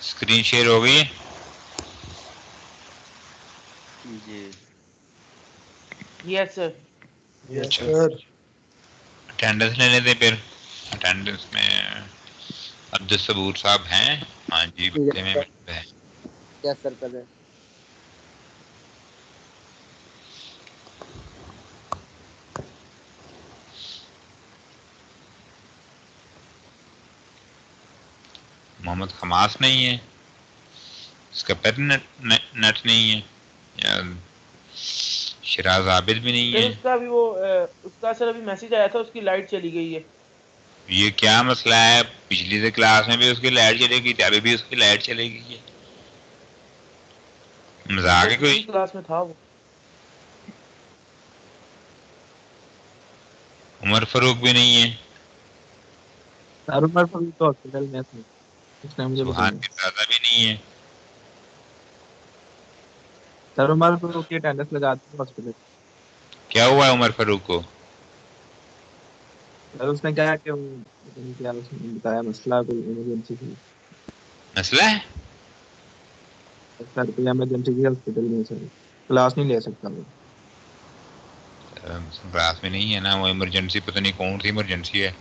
Screen share हो गई है जी। Yes sir. Yes sir. Attendance लेने दें फिर। अटेंडेंस में अब्दुल सबूर साहब हैं? हाँ जी बच्चे में है। यस सर कर रहे हैं। मोहम्मद खमास नहीं है, इसका पर नेट नहीं है, या शिराज आबिद भी नहीं है। उसका भी वो उसका सर अभी मैसेज आया था, उसकी लाइट चली गई है। ये क्या मसला है? पिछली से क्लास में भी उसकी लाइट चली गई थी, अभी भी उसकी लाइट चली गई है। मजाक है कोई? क्लास में था वो। उमर फारूक भी नहीं है। उमर फारूक तो हॉस्पिटल में थे, उसने मुझे सुहान बताया। दादा भी नहीं है। सर उमर फारूक की अटेंडेंस लगा दी हॉस्पिटल। क्या हुआ है उमर फारूक को? सर उसने कहा कि क्या उसने बताया मसला कोई इमरजेंसी थी। मसला है? सर कोई इमरजेंसी थी हॉस्पिटल में, सर क्लास नहीं ले सकता वो। क्लास में नहीं है ना वो। इमरजेंसी पता नहीं कौन सी इमरजेंसी है,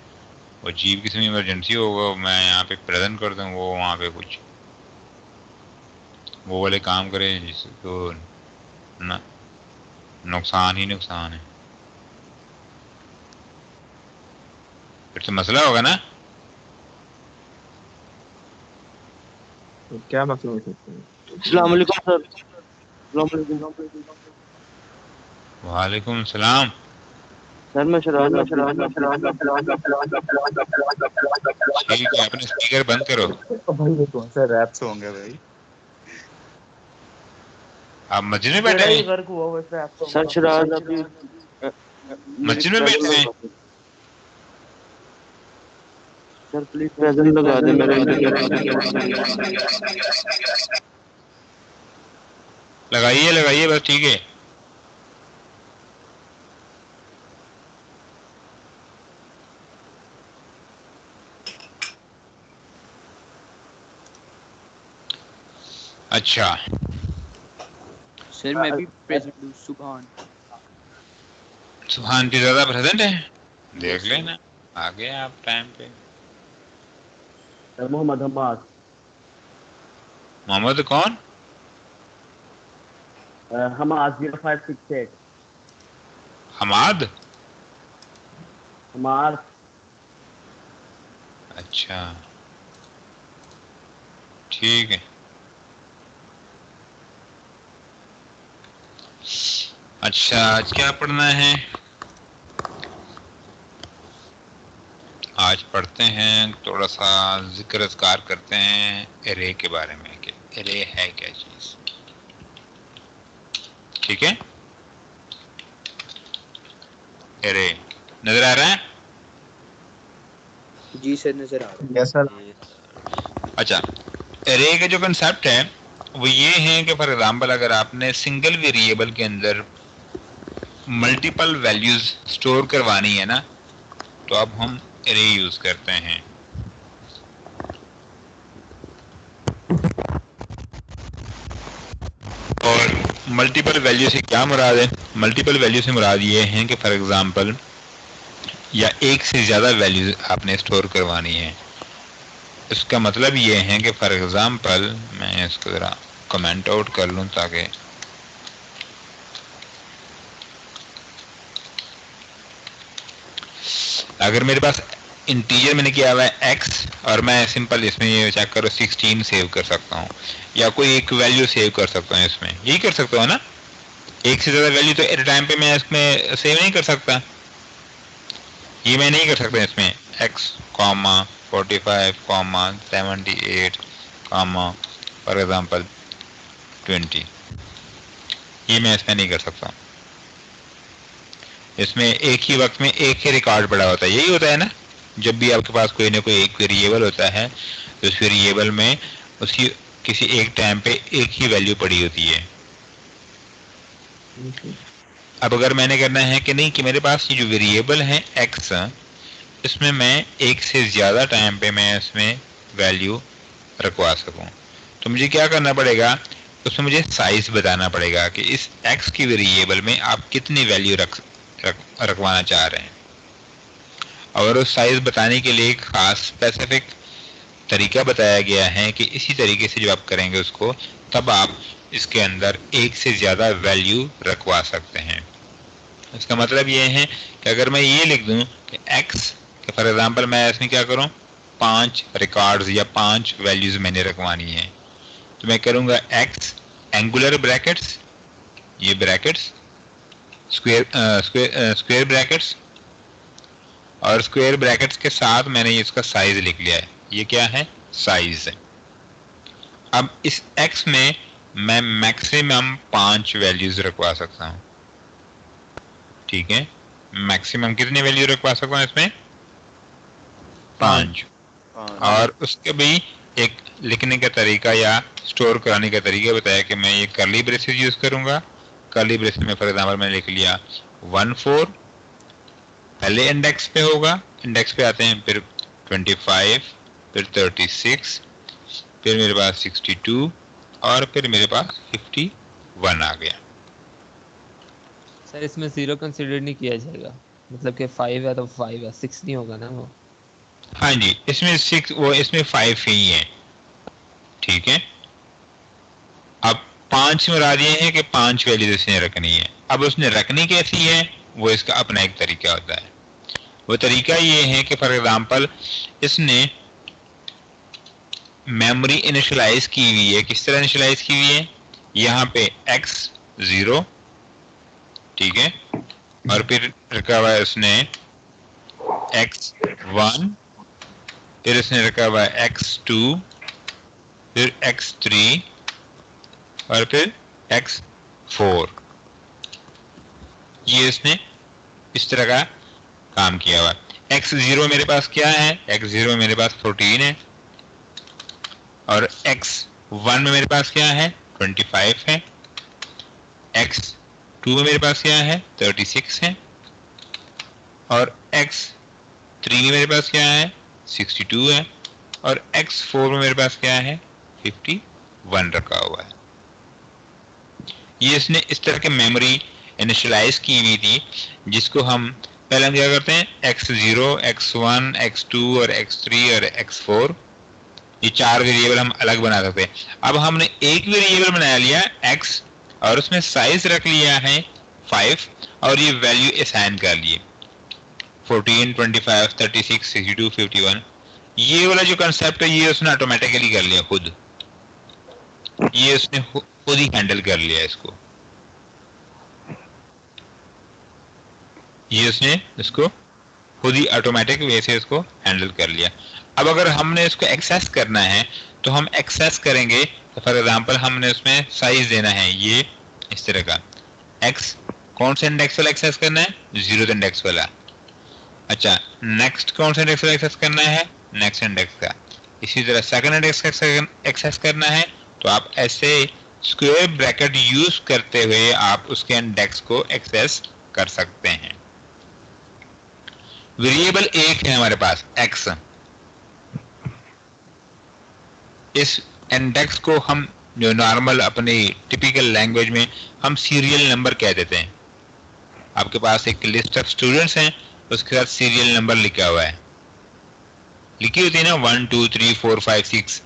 वो अजीब किस्म की इमरजेंसी होगा। मैं यहाँ पे प्रेजेंट कर दूँ, वो वहाँ पे कुछ वो वाले काम करें जिसको नुकसान ही नुकसान है, फिर तो मसला होगा ना। तो क्या मसला हो सकता है? अस्सलाम वालेकुम सर। वालेकुम सलाम। सर मैं शराब ठीक है, अपने स्पीकर बंद करो। भाई ये कौन सा रैप सॉन्ग है भाई? आप मस्जिद में बैठे हैं? सर शराब अभी मस्जिद में बैठे हैं? सर प्लीज प्रेजेंट लगा दे मेरे। लगाइए लगाइए बस, ठीक है। अच्छा सर मैं भी प्रेजेंट हूँ। सुभान भी ज्यादा प्रेजेंट है, देख लेना आ गए आप टाइम पे। मोहम्मद हमाद। मोहम्मद कौन? हमाद 0568। हमाद? हमाद। अच्छा ठीक है। अच्छा आज क्या पढ़ना है? आज पढ़ते हैं थोड़ा सा जिक्र अज़कार करते हैं एरे के बारे में कि एरे है क्या चीज। ठीक है, एरे नजर आ रहा है? जी सर नजर आ रहा है। Yes sir. अच्छा, एरे का जो कंसेप्ट है वो ये है कि फॉर एग्जाम्पल अगर आपने सिंगल वेरिएबल के अंदर मल्टीपल वैल्यूज स्टोर करवानी है ना, तो अब हम एरे यूज करते हैं। और मल्टीपल वैल्यू से क्या मुराद है? मल्टीपल वैल्यू से मुराद ये है कि फॉर एग्जाम्पल या एक से ज्यादा वैल्यूज आपने स्टोर करवानी है। इसका मतलब ये है कि फॉर एग्जाम्पल मैं इसको जरा कमेंट आउट कर लूं ताकि अगर मेरे पास इंटीजर मैंने किया हुआ है x और मैं सिंपल इसमें ये चेक करो 16 सेव कर सकता हूँ, या कोई एक वैल्यू सेव कर सकता हूँ इसमें, यही कर सकता हूँ ना। एक से ज्यादा वैल्यू तो एट टाइम पे मैं इसमें सेव नहीं कर सकता, ये मैं नहीं कर सकता इसमें x, 45, 78, फॉर एग्जाम्पल 20, ये मैं इसमें नहीं कर सकता। इसमें एक ही वक्त में एक ही रिकॉर्ड पड़ा होता है, यही होता है ना। जब भी आपके पास कोई ना कोई एक वेरिएबल होता है तो उस वेरिएबल में उसकी किसी एक टाइम पे एक ही वैल्यू पड़ी होती है। अब अगर मैंने करना है कि नहीं कि मेरे पास ये जो वेरिएबल है x, इसमें मैं एक से ज्यादा टाइम पे मैं इसमें वैल्यू रखवा सकूं, तो मुझे क्या करना पड़ेगा, उसमें मुझे साइज बताना पड़ेगा कि इस x की वेरिएबल में आप कितनी वैल्यू रखवाना चाह रहे हैं। और उस साइज बताने के लिए एक खास स्पेसिफिक तरीका बताया गया है कि इसी तरीके से जब आप करेंगे उसको, तब आप इसके अंदर एक से ज्यादा वैल्यू रखवा सकते हैं। इसका मतलब ये है कि अगर मैं ये लिख दूं कि x के फॉर एग्जांपल मैं इसमें क्या करूं, 5 रिकॉर्ड्स या 5 वैल्यूज मैंने रखवानी है, तो मैं करूंगा x एंगुलर ब्रैकेट्स, ये ब्रैकेट्स स्क्वायर ब्रैकेट्स, और स्क्वायर ब्रैकेट्स के साथ मैंने इसका साइज लिख लिया है, ये क्या है, साइज है। अब इस x में मैं मैक्सिमम 5 वैल्यूज रखवा सकता हूं, ठीक है। मैक्सिमम कितनी वैल्यू रखवा सकता हूं इसमें, 5। और उसके भी एक लिखने का तरीका या स्टोर कराने का तरीका बताया कि मैं ये कर्ली ब्रेसेस यूज करूंगा। कर्ली ब्रेसेस में फॉर एग्जांपल मैंने लिख लिया 14, पहले इंडेक्स पे होगा, इंडेक्स पे आते हैं, फिर 25, फिर 36, फिर मेरे पास 62 और फिर मेरे पास 51 आ गया। सर इसमें 0 कंसीडर नहीं किया जाएगा, मतलब कि 5 है तो 5 है, 6 नहीं होगा ना वो? हाँ जी, इसमें 6 वो इसमें 5 ही है, ठीक है। अब 5 में बता दिए हैं कि 5 वैल्यू इसने रखनी है। अब उसने रखनी कैसी है, वो इसका अपना एक तरीका होता है। वो तरीका ये है कि फॉर एग्जांपल इसने मेमोरी इनिशियलाइज की हुई है। किस तरह इनिशियलाइज की हुई है, यहाँ पे x 0, ठीक है, और फिर रखा हुआ है उसने x 1, फिर इसने रखा हुआ है x 2, फिर x 3 और फिर x 4। ये इसने इस तरह का काम किया हुआ। x 0 मेरे पास क्या है, x 0 मेरे पास 14 है, और x 1 में मेरे पास क्या है, 25 है, x 2 में मेरे पास क्या है, 36 है, और x 3 में मेरे पास क्या है, 62 है, और x 4 में मेरे पास क्या है, 51 रखा हुआ है। ये इसने इस तरह के मेमोरी इनिशियलाइज की हुई थी, जिसको हम पहले हम क्या करते हैं, x0, x1, x2 और x3 और x4, ये 4 वेरिएबल हम अलग बना सकते हैं। अब हमने एक वेरिएबल बना लिया x और उसमें साइज रख लिया है 5 और ये वैल्यू असाइन कर लिए 14, 25, 36, 62, 51। ये वाला जो कंसेप्ट है ये उसने ऑटोमेटिकली कर लिया खुद, ये उसने खुद ही हैंडल कर लिया इसको, ये उसने इसको खुद ही ऑटोमेटिक वे से इसको हैंडल कर लिया। अब अगर हमने इसको एक्सेस करना है तो हम एक्सेस करेंगे, तो फॉर एग्जांपल हमने उसमें साइज देना है ये इस तरह का, x कौन सा इंडेक्स वाला एक्सेस करना है, 0th इंडेक्स वाला। अच्छा, नेक्स्ट कौन सा इंडेक्स वाला एक्सेस करना है, नेक्स्ट इंडेक्स का। इसी तरह सेकंड इंडेक्स का एक्सेस करना है, तो आप ऐसे स्क्वायर ब्रैकेट यूज करते हुए आप उसके इंडेक्स को एक्सेस कर सकते हैं। वेरिएबल एक है हमारे पास x, इस इंडेक्स को हम जो नॉर्मल अपनी टिपिकल लैंग्वेज में हम सीरियल नंबर कह देते हैं। आपके पास एक लिस्ट ऑफ स्टूडेंट्स हैं, उसके साथ सीरियल नंबर लिखा हुआ है, लिखी होती है ना 1 2 3 4 5 6,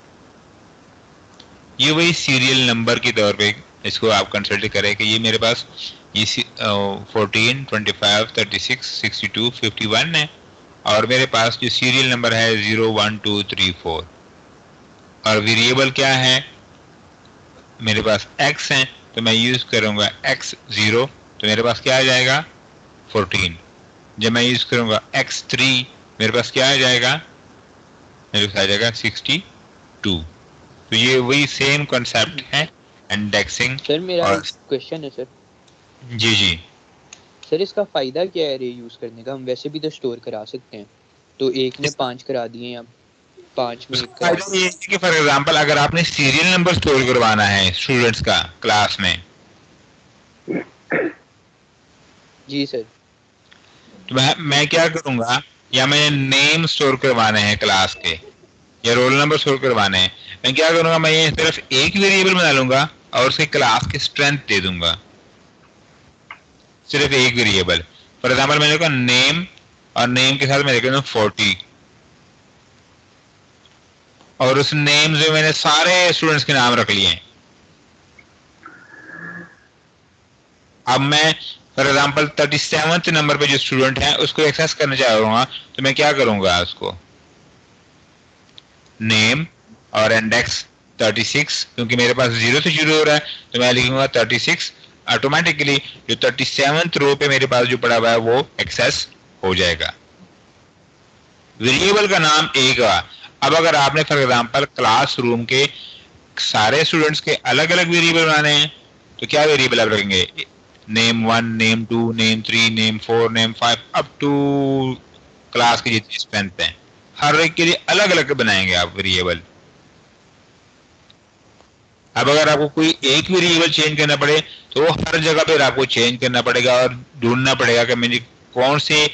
ये वही सीरियल नंबर के तौर पे इसको आप कंसिडर करें कि ये मेरे पास ये 14, 25, 36, 62, 51 है, और मेरे पास जो सीरियल नंबर है 0 1 2 3 4, और वेरिएबल क्या है मेरे पास x है, तो मैं यूज करूंगा x0, तो मेरे पास क्या आ जाएगा 14। जब मैं यूज करूंगा x3 मेरे पास क्या आ जाएगा, मेरे पास आ जाएगा 62। तो ये वही सेम कॉन्सेप्ट है इंडेक्सिंग। सर मेरा और क्वेश्चन है सर। जी जी सर, इसका फायदा क्या है रे यूज करने का? हम वैसे भी तो स्टोर करा सकते हैं, तो एक ने 5 करा दिए, अब 5 में एक फायदा ये है कि फॉर एग्जांपल अगर आपने सीरियल नंबर स्टोर करवाना है स्टूडेंट्स का क्लास में, जी सर, तो मैं क्या करूंगा, या मैंने नेम स्टोर करवाने हैं क्लास के, या रोल नंबर स्टोर करवाने हैं, मैं क्या करूंगा, मैं ये सिर्फ एक वेरिएबल बना लूंगा और उसके क्लास की स्ट्रेंथ दे दूंगा, सिर्फ एक वेरिएबल। फॉर एग्जाम्पल मैंने लिखा नेम, और नेम के साथ मैं लिख दूँ 40, और उस नेम में मैंने सारे स्टूडेंट्स के नाम रख लिए हैं। अब मैं फॉर एग्जाम्पल 37th नंबर पे जो स्टूडेंट है उसको एक्सेस करना चाहूंगा, तो मैं क्या करूंगा, उसको नेम और इंडेक्स 36, क्योंकि मेरे पास 0 से शुरू हो रहा है तो मैं लिखूंगा 36, ऑटोमेटिकली जो 37th रो पे मेरे पास जो पड़ा हुआ है वो एक्सेस हो जाएगा। वेरिएबल का नाम एक हुआ। अब अगर आपने फॉर एग्जाम्पल क्लासरूम के सारे स्टूडेंट्स के अलग अलग वेरिएबल बनाने हैं तो क्या वेरिएबल आप रखेंगे, name 1, name 2, name 3, name 4, name 5, up to class की जितनी स्ट्रेंथ है, हर एक के लिए अलग अलग बनाएंगे आप वेरिएबल। अब अगर आपको कोई एक वेरिएबल चेंज करना पड़े तो वो हर जगह पे आपको चेंज करना पड़ेगा और ढूंढना पड़ेगा कि मुझे कौन से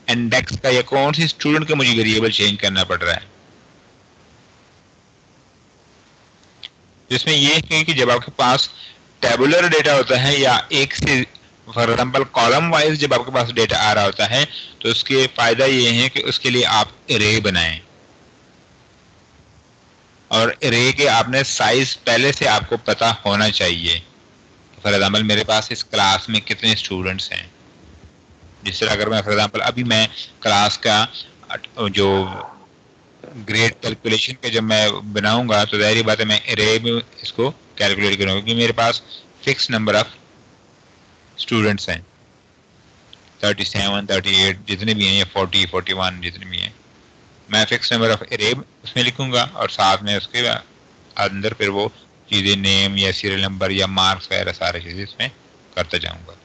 इंडेक्स का या कौन से स्टूडेंट का मुझे वेरिएबल चेंज करना पड़ रहा है। जिसमें ये है कि जब आपके पास टेबुलर डेटा होता है या एक से फॉर एग्जाम्पल कॉलम वाइज जब आपके पास डेटा आ रहा होता है तो उसके फायदा ये है कि उसके लिए आप एरे बनाएं, और एरे के आपने साइज पहले से आपको पता होना चाहिए। फॉर एग्जाम्पल मेरे पास इस क्लास में कितने स्टूडेंट्स हैं, जिस तरह अगर मैं फॉर एग्जाम्पल अभी मैं क्लास का जो ग्रेड कैलकुलेशन के जब मैं बनाऊंगा तो जाहिर बात है मैं एरे में इसको कैलकुलेट करूंगा, क्योंकि मेरे पास फिक्स नंबर ऑफ स्टूडेंट्स हैं, 37, 38 जितने भी हैं या 40, 41 जितने भी हैं, मैं फिक्स नंबर ऑफ एरे उसमें लिखूंगा और साथ में उसके अंदर फिर वो चीजें नेम या सीरियल नंबर या मार्क्स वगैरह सारी चीजें इसमें करता जाऊंगा।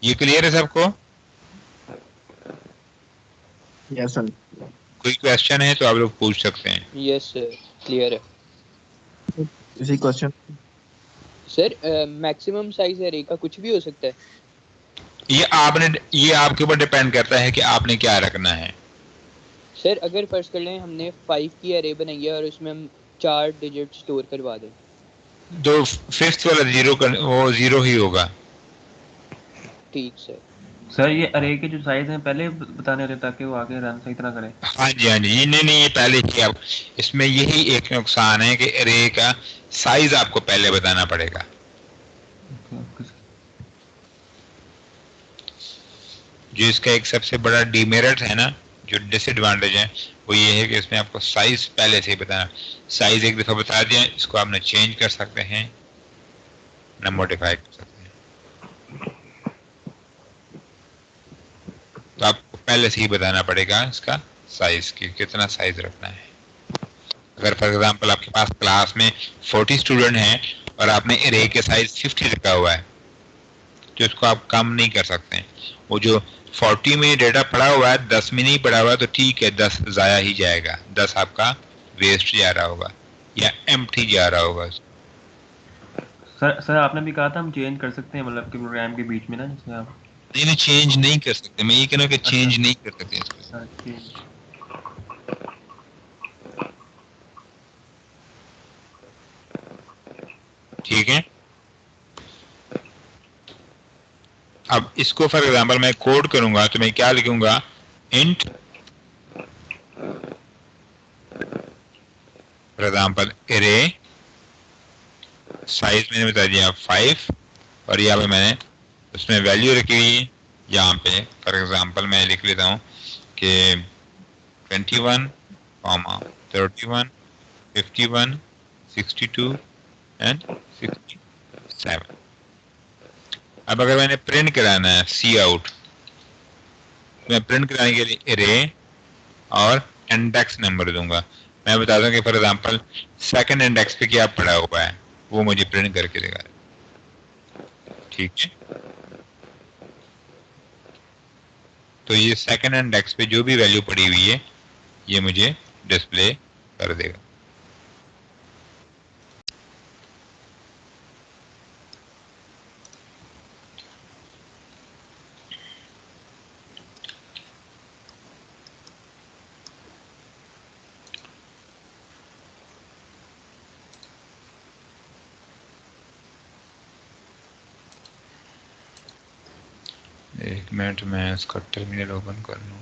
ये क्लियर है सबको? Yes sir. कोई क्वेश्चन है तो आप लोग पूछ सकते हैं। यस सर, क्लियर है इसी question sir. Maximum size array का कुछ भी हो सकता है? ये आपके ऊपर डिपेंड करता है कि आपने क्या रखना है। सर अगर फर्ज कर लें हमने 5 की एरे बनाई है और उसमें हम 4 डिजिट स्टोर करवा दें, तो फिफ्थ वाला वो जीरो ही होगा। ठीक सर। सर ये अरे के जो साइज हैं पहले बताने रहे ताकि वो आगे रन सही तरह करे। हाँ जी हाँ जी, नहीं ये पहले ही आप, इसमें यही एक नुकसान है कि अरे का साइज आपको पहले बताना पड़ेगा। जो इसका एक सबसे बड़ा डीमेरिट है ना, जो डिसएडवांटेज है, वो ये है कि इसमें आपको साइज पहले से ही बताना। साइज एक दफा बता दिया, इसको आप न चेंज कर सकते हैं न मॉडिफाई कर सकते हैं, तो आपको पहले से ही बताना पड़ेगा इसका साइज की कितना साइज रखना है। अगर फॉर एग्जांपल आपके पास क्लास में 40 स्टूडेंट हैं और आपने एरे के साइज 50 रखा हुआ है तो इसको आप कम नहीं कर सकते। वो जो 40 में डेटा पड़ा हुआ है 10 में नहीं पड़ा हुआ तो ठीक है, 10 जाया ही जाएगा, 10 आपका वेस्ट जा रहा होगा या एम्प्टी जा रहा होगा। सर आपने भी कहा था हम चेंज कर सकते हैं, मतलब कि प्रोग्राम के बीच में ना, जिसमें आप नहीं चेंज नहीं कर सकते, मैं ये कह रहा हूँ कि चेंज नहीं कर सकते इसको। ठीक है, अब इसको फॉर एग्जांपल मैं कोड करूंगा तो मैं क्या लिखूंगा, int for example array size मैंने बता दिया 5 और यहाँ पे मैंने उसमें वैल्यू रखी हुई है। यहाँ पे फॉर एग्जांपल मैं लिख लेता हूँ कि 21, 31, 51, 62 एंड 67। अब अगर मैंने प्रिंट कराना है सी आउट, मैं प्रिंट कराने के लिए एरे और इंडेक्स नंबर दूंगा। मैं बता दूं कि फॉर एग्जांपल सेकंड इंडेक्स पे क्या पड़ा हुआ है वो मुझे प्रिंट करके देगा। ठीक है, तो ये सेकंड इंडेक्स पे जो भी वैल्यू पड़ी हुई है ये मुझे डिस्प्ले कर देगा। एक मिनट मैं इसका टर्मिनल ओपन कर लूँ।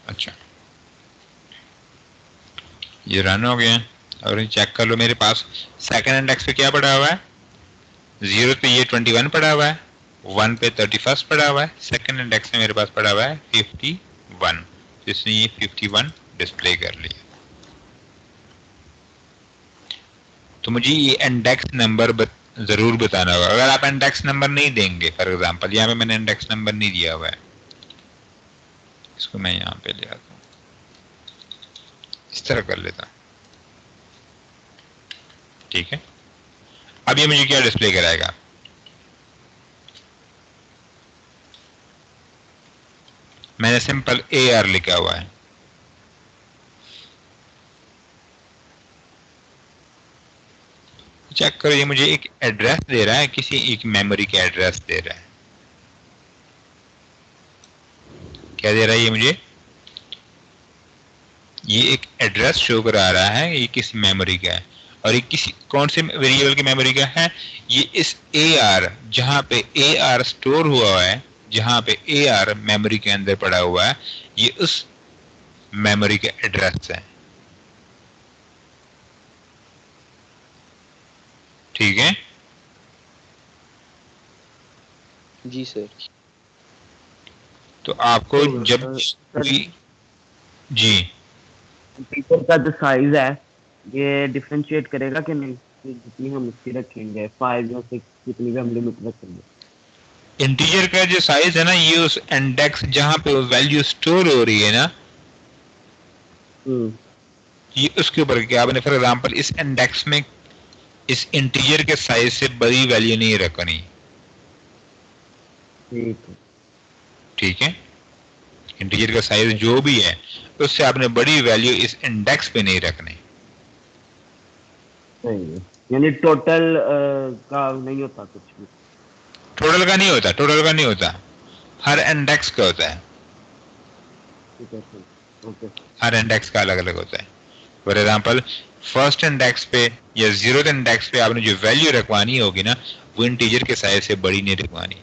अच्छा, ये रन हो गया और चेक कर लो मेरे पास सेकंड इंडेक्स पे क्या पड़ा हुआ है। 0 पे ये 21 पड़ा हुआ है, 1 पे 31 पड़ा हुआ है, सेकंड इंडेक्स में मेरे पास पड़ा हुआ है 51। तो इसने ये 51 डिस्प्ले कर लिया। तो मुझे ये इंडेक्स नंबर जरूर बताना होगा। अगर आप इंडेक्स नंबर नहीं देंगे, फॉर एग्जांपल यहाँ पे मैंने इंडेक्स नंबर नहीं दिया हुआ है, इसको मैं यहाँ पे ले आता हूँ, इस तरह कर लेता हूँ। ठीक है, अब ये मुझे क्या डिस्प्ले कराएगा। मैंने सिंपल AR लिखा हुआ है। चेक करो, ये मुझे एक एड्रेस दे रहा है, किसी एक मेमोरी का एड्रेस दे रहा है। क्या दे रहा है ये मुझे? ये एक एड्रेस शो करा रहा है, ये किसी मेमोरी का है। और ये किसी कौन से वेरिएबल की मेमोरी का है? ये इस AR, जहां पे AR स्टोर हुआ है, जहां पे AR मेमोरी के अंदर पड़ा हुआ है, ये उस मेमोरी का एड्रेस है। ठीक है जी सर। तो आपको जब भी जी टीचर का जो साइज है ये डिफरेंशिएट करेगा कि नहीं, कि जितनी हम उसकी रखेंगे 5 या 6 जितनी भी हम लिमिट रखेंगे। इंटीजर का जो साइज है ना, ये उस इंडेक्स जहां पे वैल्यू स्टोर हो रही है ना, ये उसके ऊपर क्या आपने फॉर एग्जांपल इस इंडेक्स में इस इंटीजर के साइज से बड़ी वैल्यू नहीं रखनी। ठीक है, इंटीजर का साइज जो भी है उससे आपने बड़ी वैल्यू इस इंडेक्स पे नहीं रखनी। यानी टोटल का नहीं होता कुछ भी। टोटल का नहीं होता, टोटल का नहीं होता, हर इंडेक्स का होता है। हर इंडेक्स का अलग अलग होता है। फॉर एग्जांपल फर्स्ट इंडेक्स पे या 0th इंडेक्स पे आपने जो वैल्यू रखवानी होगी ना, वो इंटीजर के साइज से बड़ी नहीं रखवानी।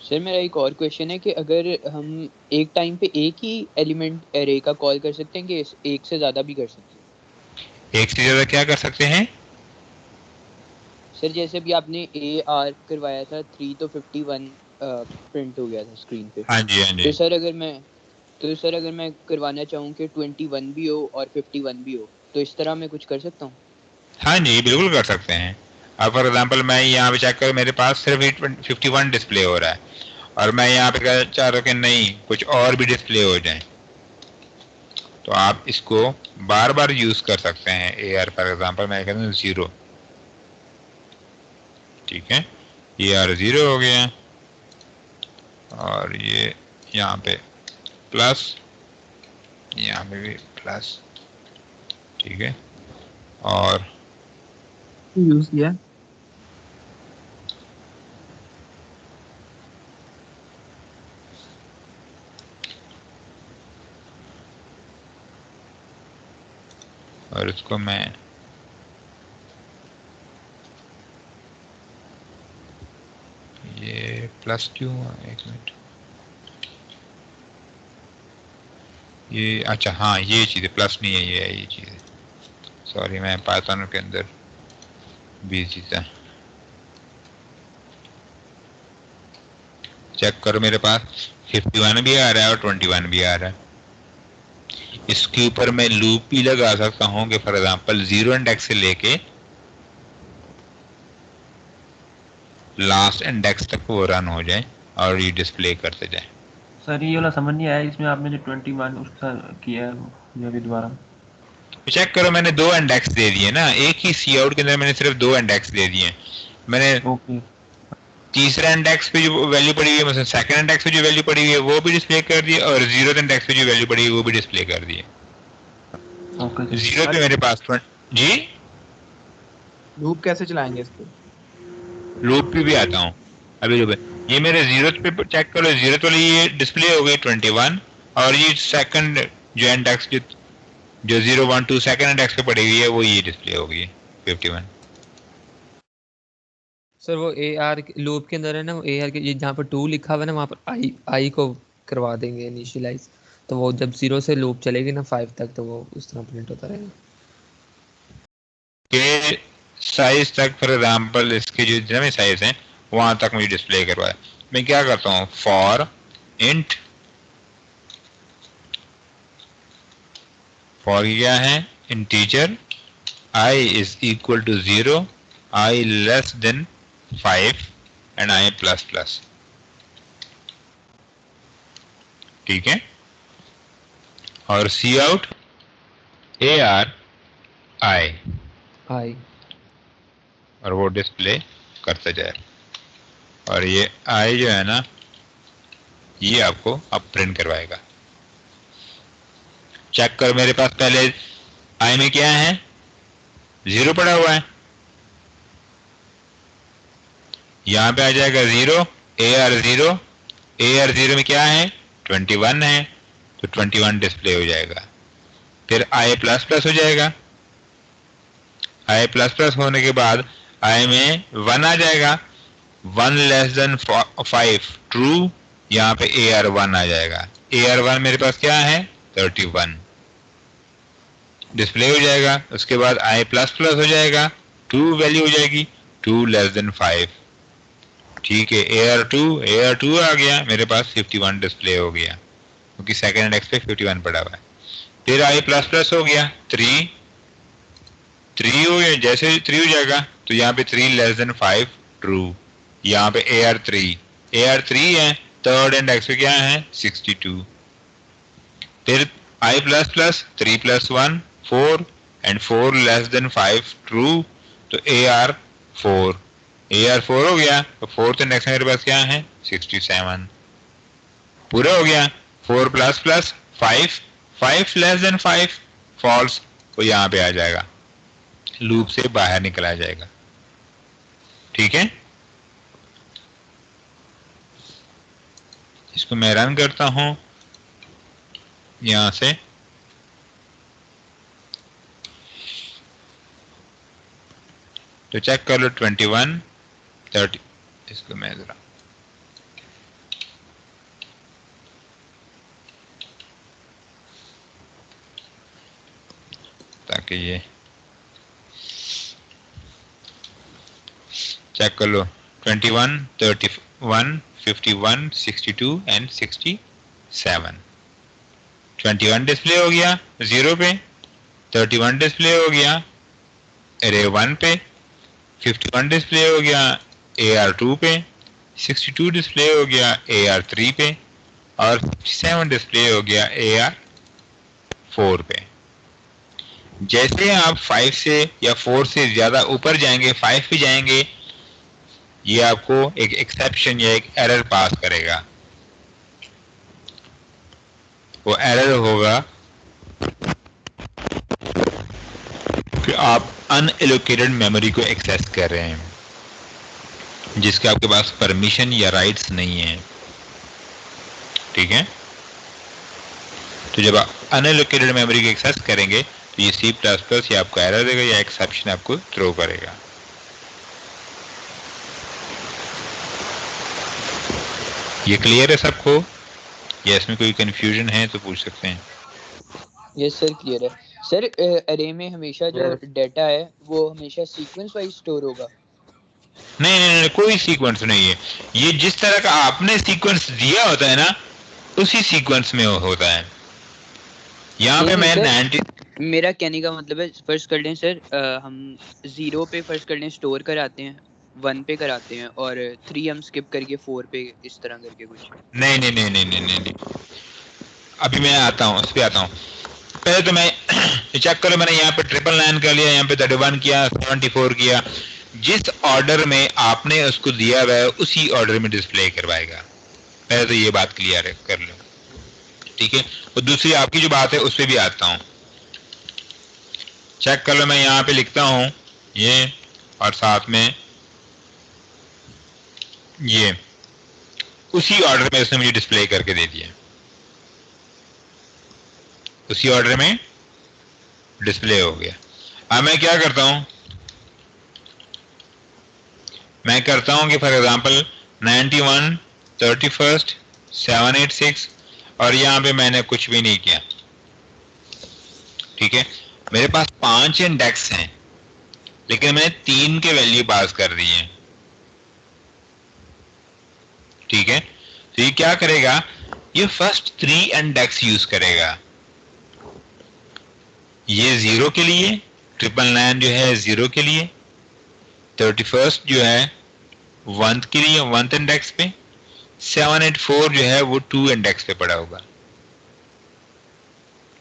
सर मेरा एक और क्वेश्चन है कि अगर हम एक टाइम पे एक ही एलिमेंट एरे का कॉल कर सकते हैं कि एक से ज्यादा भी कर सकते हैं? एक से ज्यादा क्या कर सकते हैं सर? जैसे भी आपने AR करवाया था 3 तो 51 प्रिंट हो गया था स्क्रीन पे। हाँ जी, हाँ जी। तो सर अगर मैं करवाना चाहूँ कि 21 भी हो और 51 भी हो, तो इस तरह मैं कुछ कर सकता हूँ? हाँ जी, बिल्कुल कर सकते हैं। अब फॉर एग्जांपल मैं यहाँ पे चेक करूँ, मेरे पास सिर्फ 51 डिस्प्ले हो रहा है और मैं यहाँ पे कह चाह रहा हूँ कि नहीं कुछ और भी डिस्प्ले हो जाए, तो आप इसको बार बार यूज कर सकते हैं। AR फॉर एग्जांपल मैं कहता हूँ 0, ठीक है, AR 0 हो गया और ये यहाँ पे प्लस, यहाँ पे भी प्लस, ठीक है, और यूज किया और इसको मैं ये प्लस क्यों, एक मिनट, ये अच्छा हाँ ये चीज़ प्लस नहीं है, ये है ये चीज़, सॉरी मैं पाइथन के अंदर बिजी था। चेक करो मेरे पास 51 भी आ रहा है और 21 भी आ रहा है। इसके ऊपर मैं लूप भी लगा सकता हूँ कि फॉर एग्जांपल 0 इंडेक्स से लेके लास्ट इंडेक्स तक वो रन हो जाए और ये डिस्प्ले करते जाए। सर ये वाला समझ नहीं आया, इसमें आपने जो 21 उसका किया है ये भी दोबारा चेक करो, मैंने 2 इंडेक्स दे दिए ना, एक ही सी आउट के अंदर मैंने सिर्फ 2 इंडेक्स दे दिए। मैंने ओके तीसरा इंडेक्स पे जो वैल्यू पड़ी हुई है, मतलब सेकंड इंडेक्स पे जो वैल्यू पड़ी हुई है वो भी डिस्प्ले कर दी और 0th इंडेक्स पे जो वैल्यू पड़ी हुई है वो भी डिस्प्ले कर दी। ओके 0 पे मेरे पास जी लूप कैसे चलाएंगे इसको? लूप पे भी आता हूँ अभी। ये मेरे 0th पे चेक करो, 0th वाली ये डिस्प्ले हो गई 21 और ये सेकंड जो इंडेक्स जो जो 0 1 2 सेकंड इंडेक्स पे पड़ी हुई है वो ये डिस्प्ले होगी 51। सर वो ए आर लूप के अंदर है ना, वो ए आर के ये जहाँ पर 2 लिखा हुआ है ना, वहाँ पर आई को करवा देंगे इनिशियलाइज, तो वो जब 0 से लूप चलेगी ना 5 तक, तो वो उस तरह प्रिंट होता रहेगा। के साइज तक फॉर एग्जांपल इसके जो जितने साइज हैं वहां तक मुझे डिस्प्ले करवाए। मैं क्या करता हूँ, फॉर इंट, फॉर क्या है, integer I is equal to 0, I less than 5 and I plus plus. ठीक है, और सी आउट AR I, और वो डिस्प्ले करता जाए। और ये I जो है ना, ये आपको अब प्रिंट करवाएगा। चेक करो मेरे पास पहले I में क्या है, 0 पड़ा हुआ है, यहां पे आ जाएगा 0, AR 0 में क्या है 21 है, तो 21 डिस्प्ले हो जाएगा। फिर I प्लस प्लस हो जाएगा, I प्लस प्लस होने के बाद I में 1 आ जाएगा, 1 लेस देन 5 ट्रू, यहाँ पे AR 1 आ जाएगा। AR 1 मेरे पास क्या है 31 डिस्प्ले हो जाएगा। उसके बाद I प्लस प्लस हो जाएगा, 2 वैल्यू हो जाएगी, 2 लेस देन 5। ठीक है, AR 2 आ गया मेरे पास, 51 डिस्प्ले हो गया क्योंकि सेकंड इंडेक्स पे 51 पड़ा हुआ है। फिर I प्लस प्लस हो गया, 3 हो गया, जैसे 3 हो जाएगा तो यहाँ पे 3 लेस देन 5 ट्रू, यहाँ पे AR 3 है, थर्ड इंडेक्स पे क्या है 62। फिर I plus plus 3 plus 1 4 and 4 less than 5 true, तो AR 4 हो गया। तो फोर्थ इंडेक्स मेरे पास क्या है 67 पूरा हो गया। 4 plus plus 5 less than 5 false, तो यहाँ पे आ जाएगा, लूप से बाहर निकला जाएगा। ठीक है, इसको मैं रन करता हूं यहां से, तो चेक कर लो 21 30। इसको मैं जरा ताकि ये चेक कर लो, 21 31 51 62 एंड 67। 21 डिस्प्ले हो गया 0 पे, 31 डिस्प्ले हो गया एरे 1 पे, 51 डिस्प्ले हो गया AR 2 पे, 62 डिस्प्ले हो गया AR 3 पे, और 57 डिस्प्ले हो गया AR 4 पे। जैसे आप 5 से या 4 से ज्यादा ऊपर जाएंगे, 5 पे जाएंगे, ये आपको एक एक्सेप्शन या एक एरर पास करेगा। वो एरर होगा कि आप अनएलोकेटेड मेमोरी को एक्सेस कर रहे हैं जिसके आपके पास परमिशन या राइट्स नहीं है। ठीक है, तो जब आप अनएलोकेटेड मेमोरी को एक्सेस करेंगे तो ये C++ या आपको एरर देगा या एक्सेप्शन आपको थ्रो करेगा। ये क्लियर है सबको, या इसमें कोई कंफ्यूजन है तो पूछ सकते हैं। यस सर, क्लियर है सर। अरे में हमेशा जो डाटा है वो हमेशा सीक्वेंस वाइज स्टोर होगा? नहीं, कोई सीक्वेंस नहीं है। ये जिस तरह का आपने सीक्वेंस दिया होता है ना, उसी सीक्वेंस में होता है। यहाँ पे मैं 90, मेरा कहने का मतलब है, फर्स्ट कर लें सर, हम 0 पे फर्स्ट कर लें स्टोर कराते हैं, 1 पे कराते हैं, और 3 हम स्किप करके 4 पे, इस तरह करके कुछ। नहीं, अभी मैं आता हूँ, उस पे आता हूँ। पहले तो मैं चेक करो, मैंने यहाँ पे 999 कर लिया, यहाँ पे 31 किया, 74 किया। जिस ऑर्डर में आपने उसको दिया हुआ है उसी ऑर्डर में डिस्प्ले करवाएगा। पहले तो ये बात क्लियर है, कर लो। ठीक है, और दूसरी आपकी जो बात है उस पर भी आता हूँ। चेक कर लो, मैं यहाँ पे लिखता हूँ ये, और साथ में ये उसी ऑर्डर में उसने मुझे डिस्प्ले करके दे दिया। उसी ऑर्डर में डिस्प्ले हो गया। अब मैं क्या करता हूं, मैं करता हूं कि फॉर एग्जांपल 91, 31, 786 और यहां पे मैंने कुछ भी नहीं किया, ठीक है। मेरे पास 5 इंडेक्स हैं लेकिन मैंने 3 के वैल्यू पास कर दी है, ठीक है। तो ये क्या करेगा, ये फर्स्ट 3 इंडेक्स यूज करेगा। ये 0 के लिए, 999 जो है 0 के लिए, 31 जो है 1 के लिए 1 इंडेक्स पे, 784 जो है वो 2 इंडेक्स पे पड़ा होगा,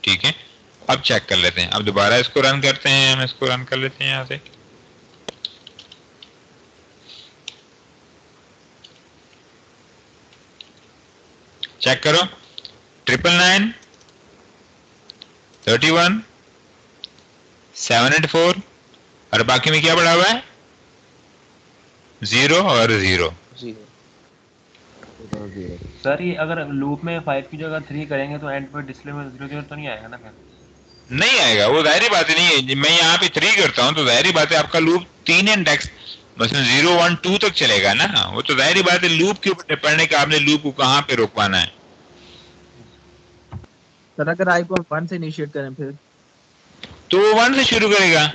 ठीक है। अब चेक कर लेते हैं, अब दोबारा इसको रन करते हैं, हम इसको रन कर लेते हैं यहां से। चेक करो, 999, 31, 784 और बाकी में क्या पड़ा हुआ है, 0 और 0। सर ये अगर लूप में 5 की जगह 3 करेंगे तो एंड पे डिस्प्ले में 0 0 तो नहीं आएगा ना फिर? नहीं आएगा, वो जाहिर बात नहीं है। मैं यहाँ पे 3 करता हूँ तो जाहिर बात है आपका लूप 3 इंडेक्स मसलन 0, 1, 2 तक चलेगा ना। वो तो जाहिर बात है लूप के ऊपर डिपेंड है कि आपने लूप को कहाँ पे रोकवाना है। सर अगर आई को 1 से इनिशिएट करें फिर तो वो 1 से शुरू करेगा,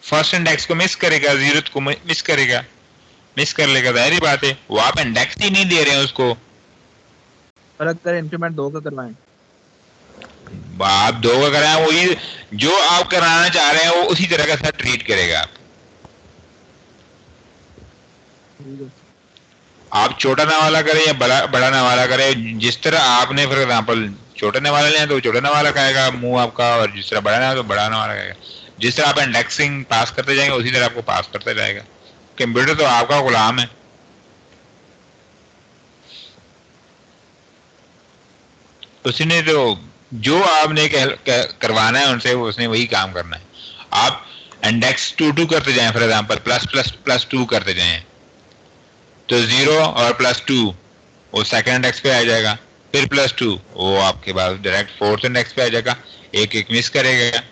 फर्स्ट इंडेक्स को मिस करेगा, 0 को मिस करेगा, मिस कर लेगा, जाहिर बात है। वो आप इंडेक्स ही नहीं दे रहे हैं उसको। और अगर इंक्रीमेंट 2 का करवाएं, आप 2 का कराएं, वही जो आप कराना चाह रहे हैं वो उसी तरह का साथ ट्रीट करेगा। आप छोटा नवाला करें या बड़ा नवाला करें, जिस तरह आपने फॉर एग्जांपल छोटा नवाला लें तो छोटा नवाला खाएगा मुंह आपका, और जिस तरह बड़ा नवाला तो बड़ा नवाला खाएगा। जिस तरह आप इंडेक्सिंग पास करते जाएंगे उसी तरह आपको पास करते जाएगा। कंप्यूटर तो आपका गुलाम है। उसने तो जो आपने करवाना है उनसे उसने वही काम करना है। आप इंडेक्स 2 करते जाएं, फॉर एग्जांपल +++2 करते जाएं तो 0 और +2 वो सेकंड इंडेक्स पे आ जाएगा, फिर +2 वो आपके पास डायरेक्ट फोर्थ इंडेक्स पे आ जाएगा, एक एक मिस करेगा।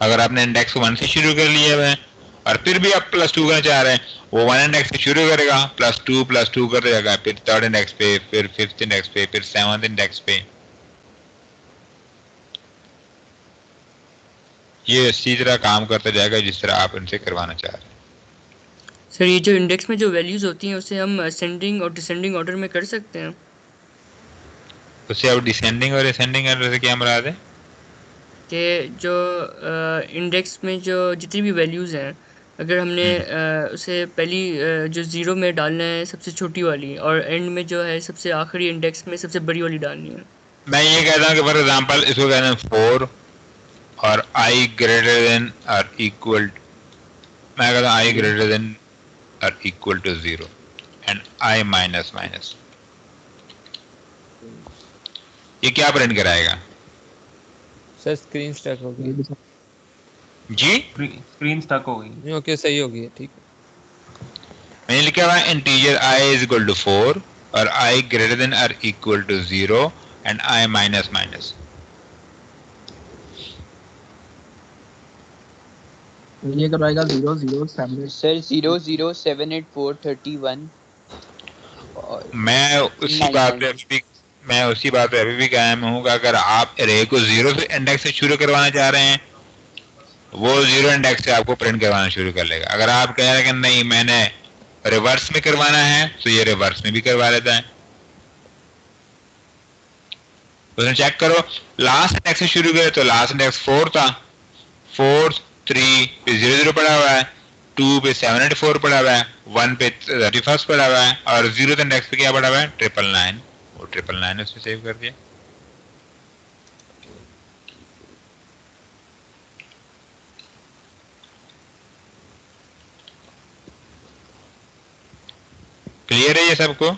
अगर आपने इंडेक्स 1 से शुरू कर लिया है और फिर भी आप +2 करना चाह रहे हैं, वो 1 इंडेक्स से शुरू करेगा, +2 करते जाएगा, फिर थर्ड इंडेक्स पे, फिर फिफ्थ इंडेक्स पे, फिर सेवंथ इंडेक्स पे। ये इसी तरह काम करता जाएगा जिस तरह आप इनसे करवाना चाह रहे हैं। सर ये जो इंडेक्स में जो वैल्यूज होती हैं उसे हम असेंडिंग और डिसेंडिंग ऑर्डर में कर सकते हैं? उससे अब डिसेंडिंग और असेंडिंग ऑर्डर से क्या मुराद है? कि जो इंडेक्स में जो जितनी भी वैल्यूज हैं, अगर हमने उसे पहली जो 0 में डालना है सबसे छोटी वाली, और एंड में जो है सबसे आखिरी इंडेक्स में सबसे बड़ी वाली डालनी है। मैं ये कहता हूँ कि फॉर एग्जांपल इसको कहते हैं 4 और i ग्रेटर देन और इक्वल, मैं कहता हूँ i ग्रेटर देन और equal to 0 and i minus minus. ये क्या प्रिंट कराएगा? सर स्क्रीन स्टक हो गई जी, स्क्रीन स्टक हो गई। ओके सही हो गई, ठीक है। मैंने लिखा हुआ है integer i is equal to 4 और i ग्रेटर देन और equal to 0 and i minus minus. ये करवाएगा 0 0 7 सर 0 0 7 8 4 31 और मैं उसी बात पे अभी भी कायम हूँ कि अगर आप अरे को 0 से इंडेक्स से शुरू करवाना चाह रहे हैं, वो 0 इंडेक्स से आपको प्रिंट करवाना शुरू कर लेगा। अगर आप कह रहे हैं कि नहीं मैंने रिवर्स में करवाना है तो ये रिवर्स में भी करवा लेता है। उसने चेक करो, लास्ट इंडेक्स से शुरू करे तो लास्ट इंडेक्स 4 था, 4 3 पे 0 0 पड़ा हुआ है, 2 पे 784 पड़ा हुआ है, 1 पे 31 पड़ा हुआ है और 0th इंडेक्स पे क्या पड़ा हुआ है 999। वो 999 उसने सेव कर दिया। क्लियर है ये सबको?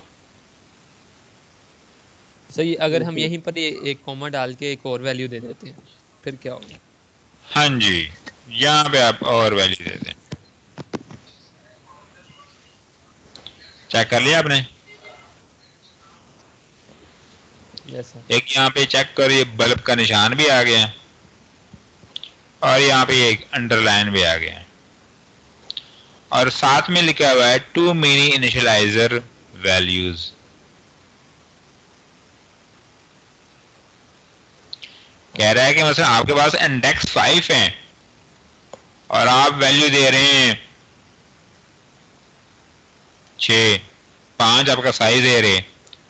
सही। अगर हम यहीं पर ये एक कॉमा डाल के एक और वैल्यू दे देते हैं फिर क्या होगा? हाँ जी, यहाँ पे आप और वैल्यू दे दें। चेक कर लिया आपने? Yes sir. एक यहाँ पे चेक करो, ये बल्ब का निशान भी आ गया और यहाँ पे एक अंडरलाइन भी आ गया और साथ में लिखा हुआ है टू मिनी इनिशियलाइजर वैल्यूज। कह रहा है कि मतलब आपके पास इंडेक्स 5 है और आप वैल्यू दे रहे हैं 6, 5 आपका साइज है रे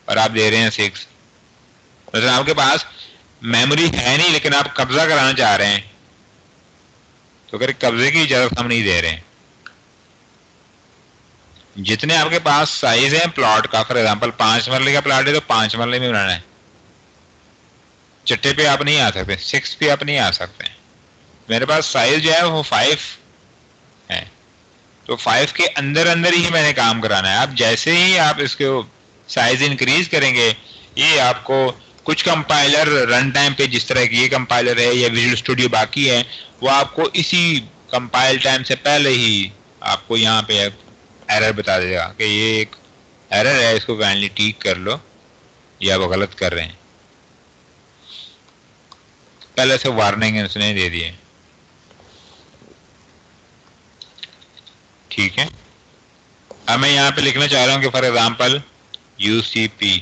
और आप दे रहे हैं 6। मतलब आपके पास मेमोरी है नहीं लेकिन आप कब्जा कराना चाह रहे हैं, तो अगर कब्जे की इजाजत हम नहीं दे रहे हैं। जितने आपके पास साइज है प्लॉट का, फॉर एग्जांपल 5 मरले का प्लॉट है तो 5 मरले में बनाना है, चट्टे पे आप नहीं आ सकते, 6 पे आप नहीं आ सकते। मेरे पास साइज जो है वो 5 है, तो 5 के अंदर अंदर ही मैंने काम कराना है। आप जैसे ही आप इसको साइज इंक्रीज करेंगे, ये आपको कुछ कंपाइलर रन टाइम पे, जिस तरह की ये कंपाइलर है या विजुअल स्टूडियो बाकी है, वो आपको इसी कंपाइल टाइम से पहले ही आपको यहाँ पे एरर बता देगा कि ये एक एरर है, इसको काइंडली ठीक कर लो, ये आप गलत कर रहे हैं। पहले से वार्निंग इसने दे दिए। ठीक है, अब मैं यहाँ पे लिखना चाह रहा हूँ कि फॉर एग्जांपल UCP,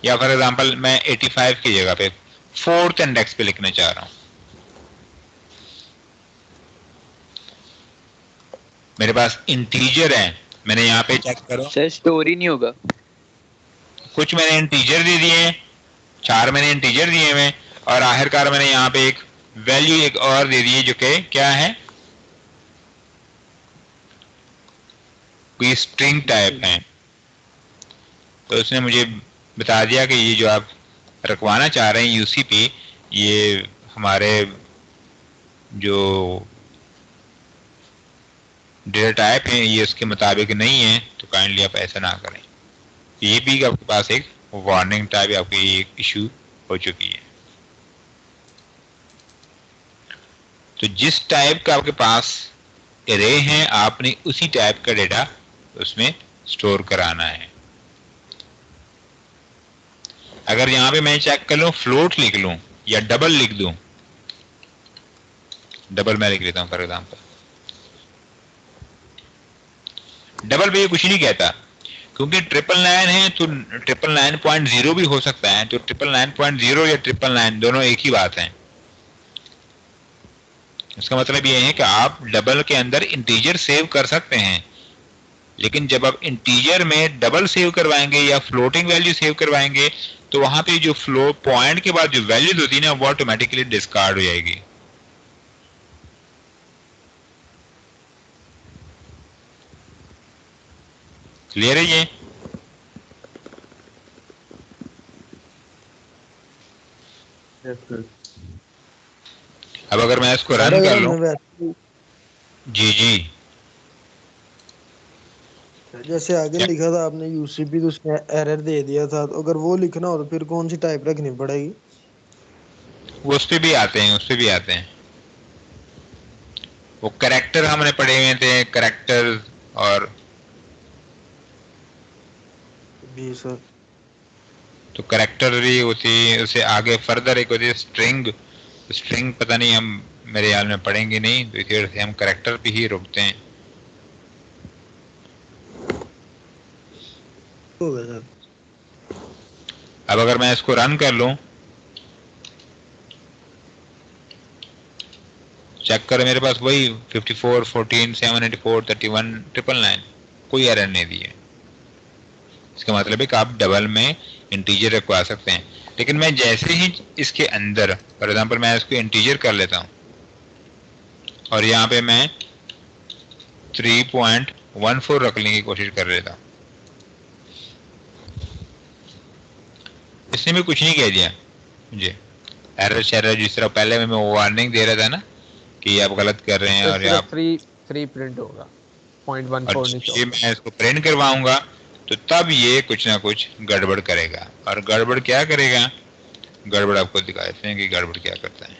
या फॉर एग्जांपल मैं 85 की जगह पे 4th इंडेक्स पे लिखना चाह रहा हूँ। मेरे पास इंटीजर है, मैंने यहाँ पे चेक करो सर स्टोरी नहीं होगा। कुछ मैंने इंटीजर दे दिए हैं, 4 मैंने इंटीजर दिए हुए, और आखिरकार मैंने यहाँ पे एक वैल्यू एक और दे दी है जो कि क्या है, कोई स्ट्रिंग टाइप है। तो उसने मुझे बता दिया कि ये जो आप रखवाना चाह रहे हैं UCP, ये हमारे जो डेटा टाइप है ये उसके मुताबिक नहीं है, तो काइंडली आप ऐसा ना करें। ये भी आपके पास एक वार्निंग टाइप आपकी एक इशू हो चुकी है। तो जिस टाइप का आपके पास एरे है, आपने उसी टाइप का डेटा उसमें स्टोर कराना है। अगर यहां पे मैं चेक कर लूं, फ्लोट लिख लूं या डबल लिख दूं, डबल मैं लिख लेता हूं फॉर एग्जांपल, डबल पे ये कुछ नहीं कहता क्योंकि 999 है, तो 999.0 भी हो सकता है, तो 999.0 या 999 दोनों एक ही बात है। इसका मतलब ये है कि आप डबल के अंदर इंटीजर सेव कर सकते हैं, लेकिन जब आप इंटीजर में डबल सेव करवाएंगे या फ्लोटिंग वैल्यू सेव करवाएंगे, तो वहां पे जो फ्लो पॉइंट के बाद जो वैल्यूज होती है ना, वो ऑटोमेटिकली डिस्कार्ड हो जाएगी। क्लियर है ये? अब अगर मैं इसको रन कर लूं, जी जी, जैसे आगे लिखा था आपने UCP, तो उसमें एरर दे दिया था, तो अगर वो लिखना हो तो फिर कौन सी टाइप रखनी पड़ेगी? वो उस पे भी आते हैं, उस पे भी आते हैं। वो कैरेक्टर हमने पढ़े हुए थे, कैरेक्टर और जी सर। तो कैरेक्टर भी होती है, उससे आगे फर्दर एक होती है स्ट्रिंग। स्ट्रिंग पता नहीं, हम मेरे ख्याल में पढ़ेंगे नहीं, तो इसी वजह से हम कैरेक्टर पे ही रुकते हैं। हो गया सर। अब अगर मैं इसको रन कर लूं, चेक करो मेरे पास वही 54, 14, 784, 31, 999, कोई एरर नहीं दी है। इसका मतलब है कि आप डबल में इंटीजर रखवा सकते हैं, लेकिन मैं जैसे ही इसके अंदर फॉर एग्जांपल मैं इसको इंटीजर कर लेता हूं और यहाँ पे मैं 3.14 रखने की कोशिश कर लेता हूं, इसने भी कुछ नहीं कह दिया मुझे। एरर शेरर जिस तरह पहले मैं वार्निंग दे रहा था ना कि आप गलत कर रहे हैं, और आप 3 प्रिंट होगा 0.14 नहीं ये मैं इसको प्रिंट करवाऊंगा तो तब ये कुछ ना कुछ गड़बड़ करेगा। और गड़बड़ क्या करेगा, गड़बड़ आपको दिखाते हैं कि गड़बड़ क्या करता है।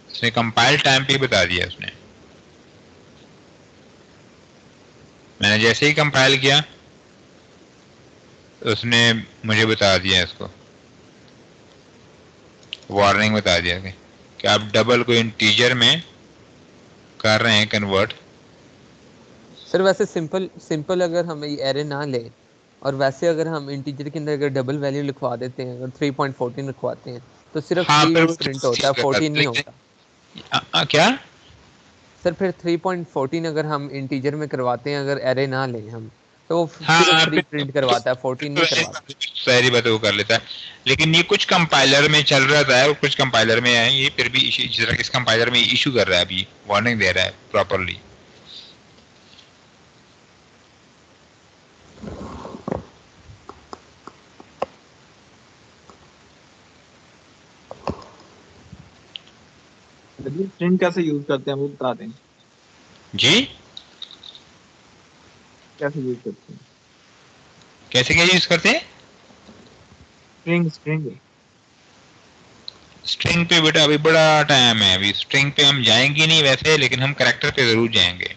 इसने कंपाइल टाइम पे बता दिया उसने। मैंने जैसे ही कंपाइल किया उसने मुझे बता दिया, इसको वार्निंग बता दिया कि आप डबल को इंटीजर में कर रहे हैं कन्वर्ट। सर वैसे सिंपल अगर हम ये एरे ना ले और वैसे अगर हम इंटीजर के अंदर अगर डबल वैल्यू लिखवा देते हैं, अगर 3.14 लिखवाते हैं तो सिर्फ 3 प्रिंट होता है, 14 नहीं होता। क्या सर फिर 3.14 अगर हम इंटीजर में करवाते हैं, अगर एरे ना लें हम, तो वो हाँ, सिर्फ 3 प्रिंट करवाता है, 14 नहीं करवाता। सारी बात वो कर लेता है, लेकिन ये कुछ कंपाइलर में चल रहा है और कुछ कंपाइलर में है ये फिर भी इस तरह इस कंपाइलर में इशू कर रहा है, अभी वार्निंग दे रहा है प्रॉपरली। स्ट्रिंग कैसे यूज करते हैं वो बता दें। जी कैसे यूज करते हैं? कैसे क्या यूज करते हैं? स्ट्रिंग स्ट्रिंग पे बेटा अभी बड़ा टाइम है, अभी स्ट्रिंग पे हम जाएंगे नहीं वैसे, लेकिन हम कैरेक्टर पे जरूर जाएंगे।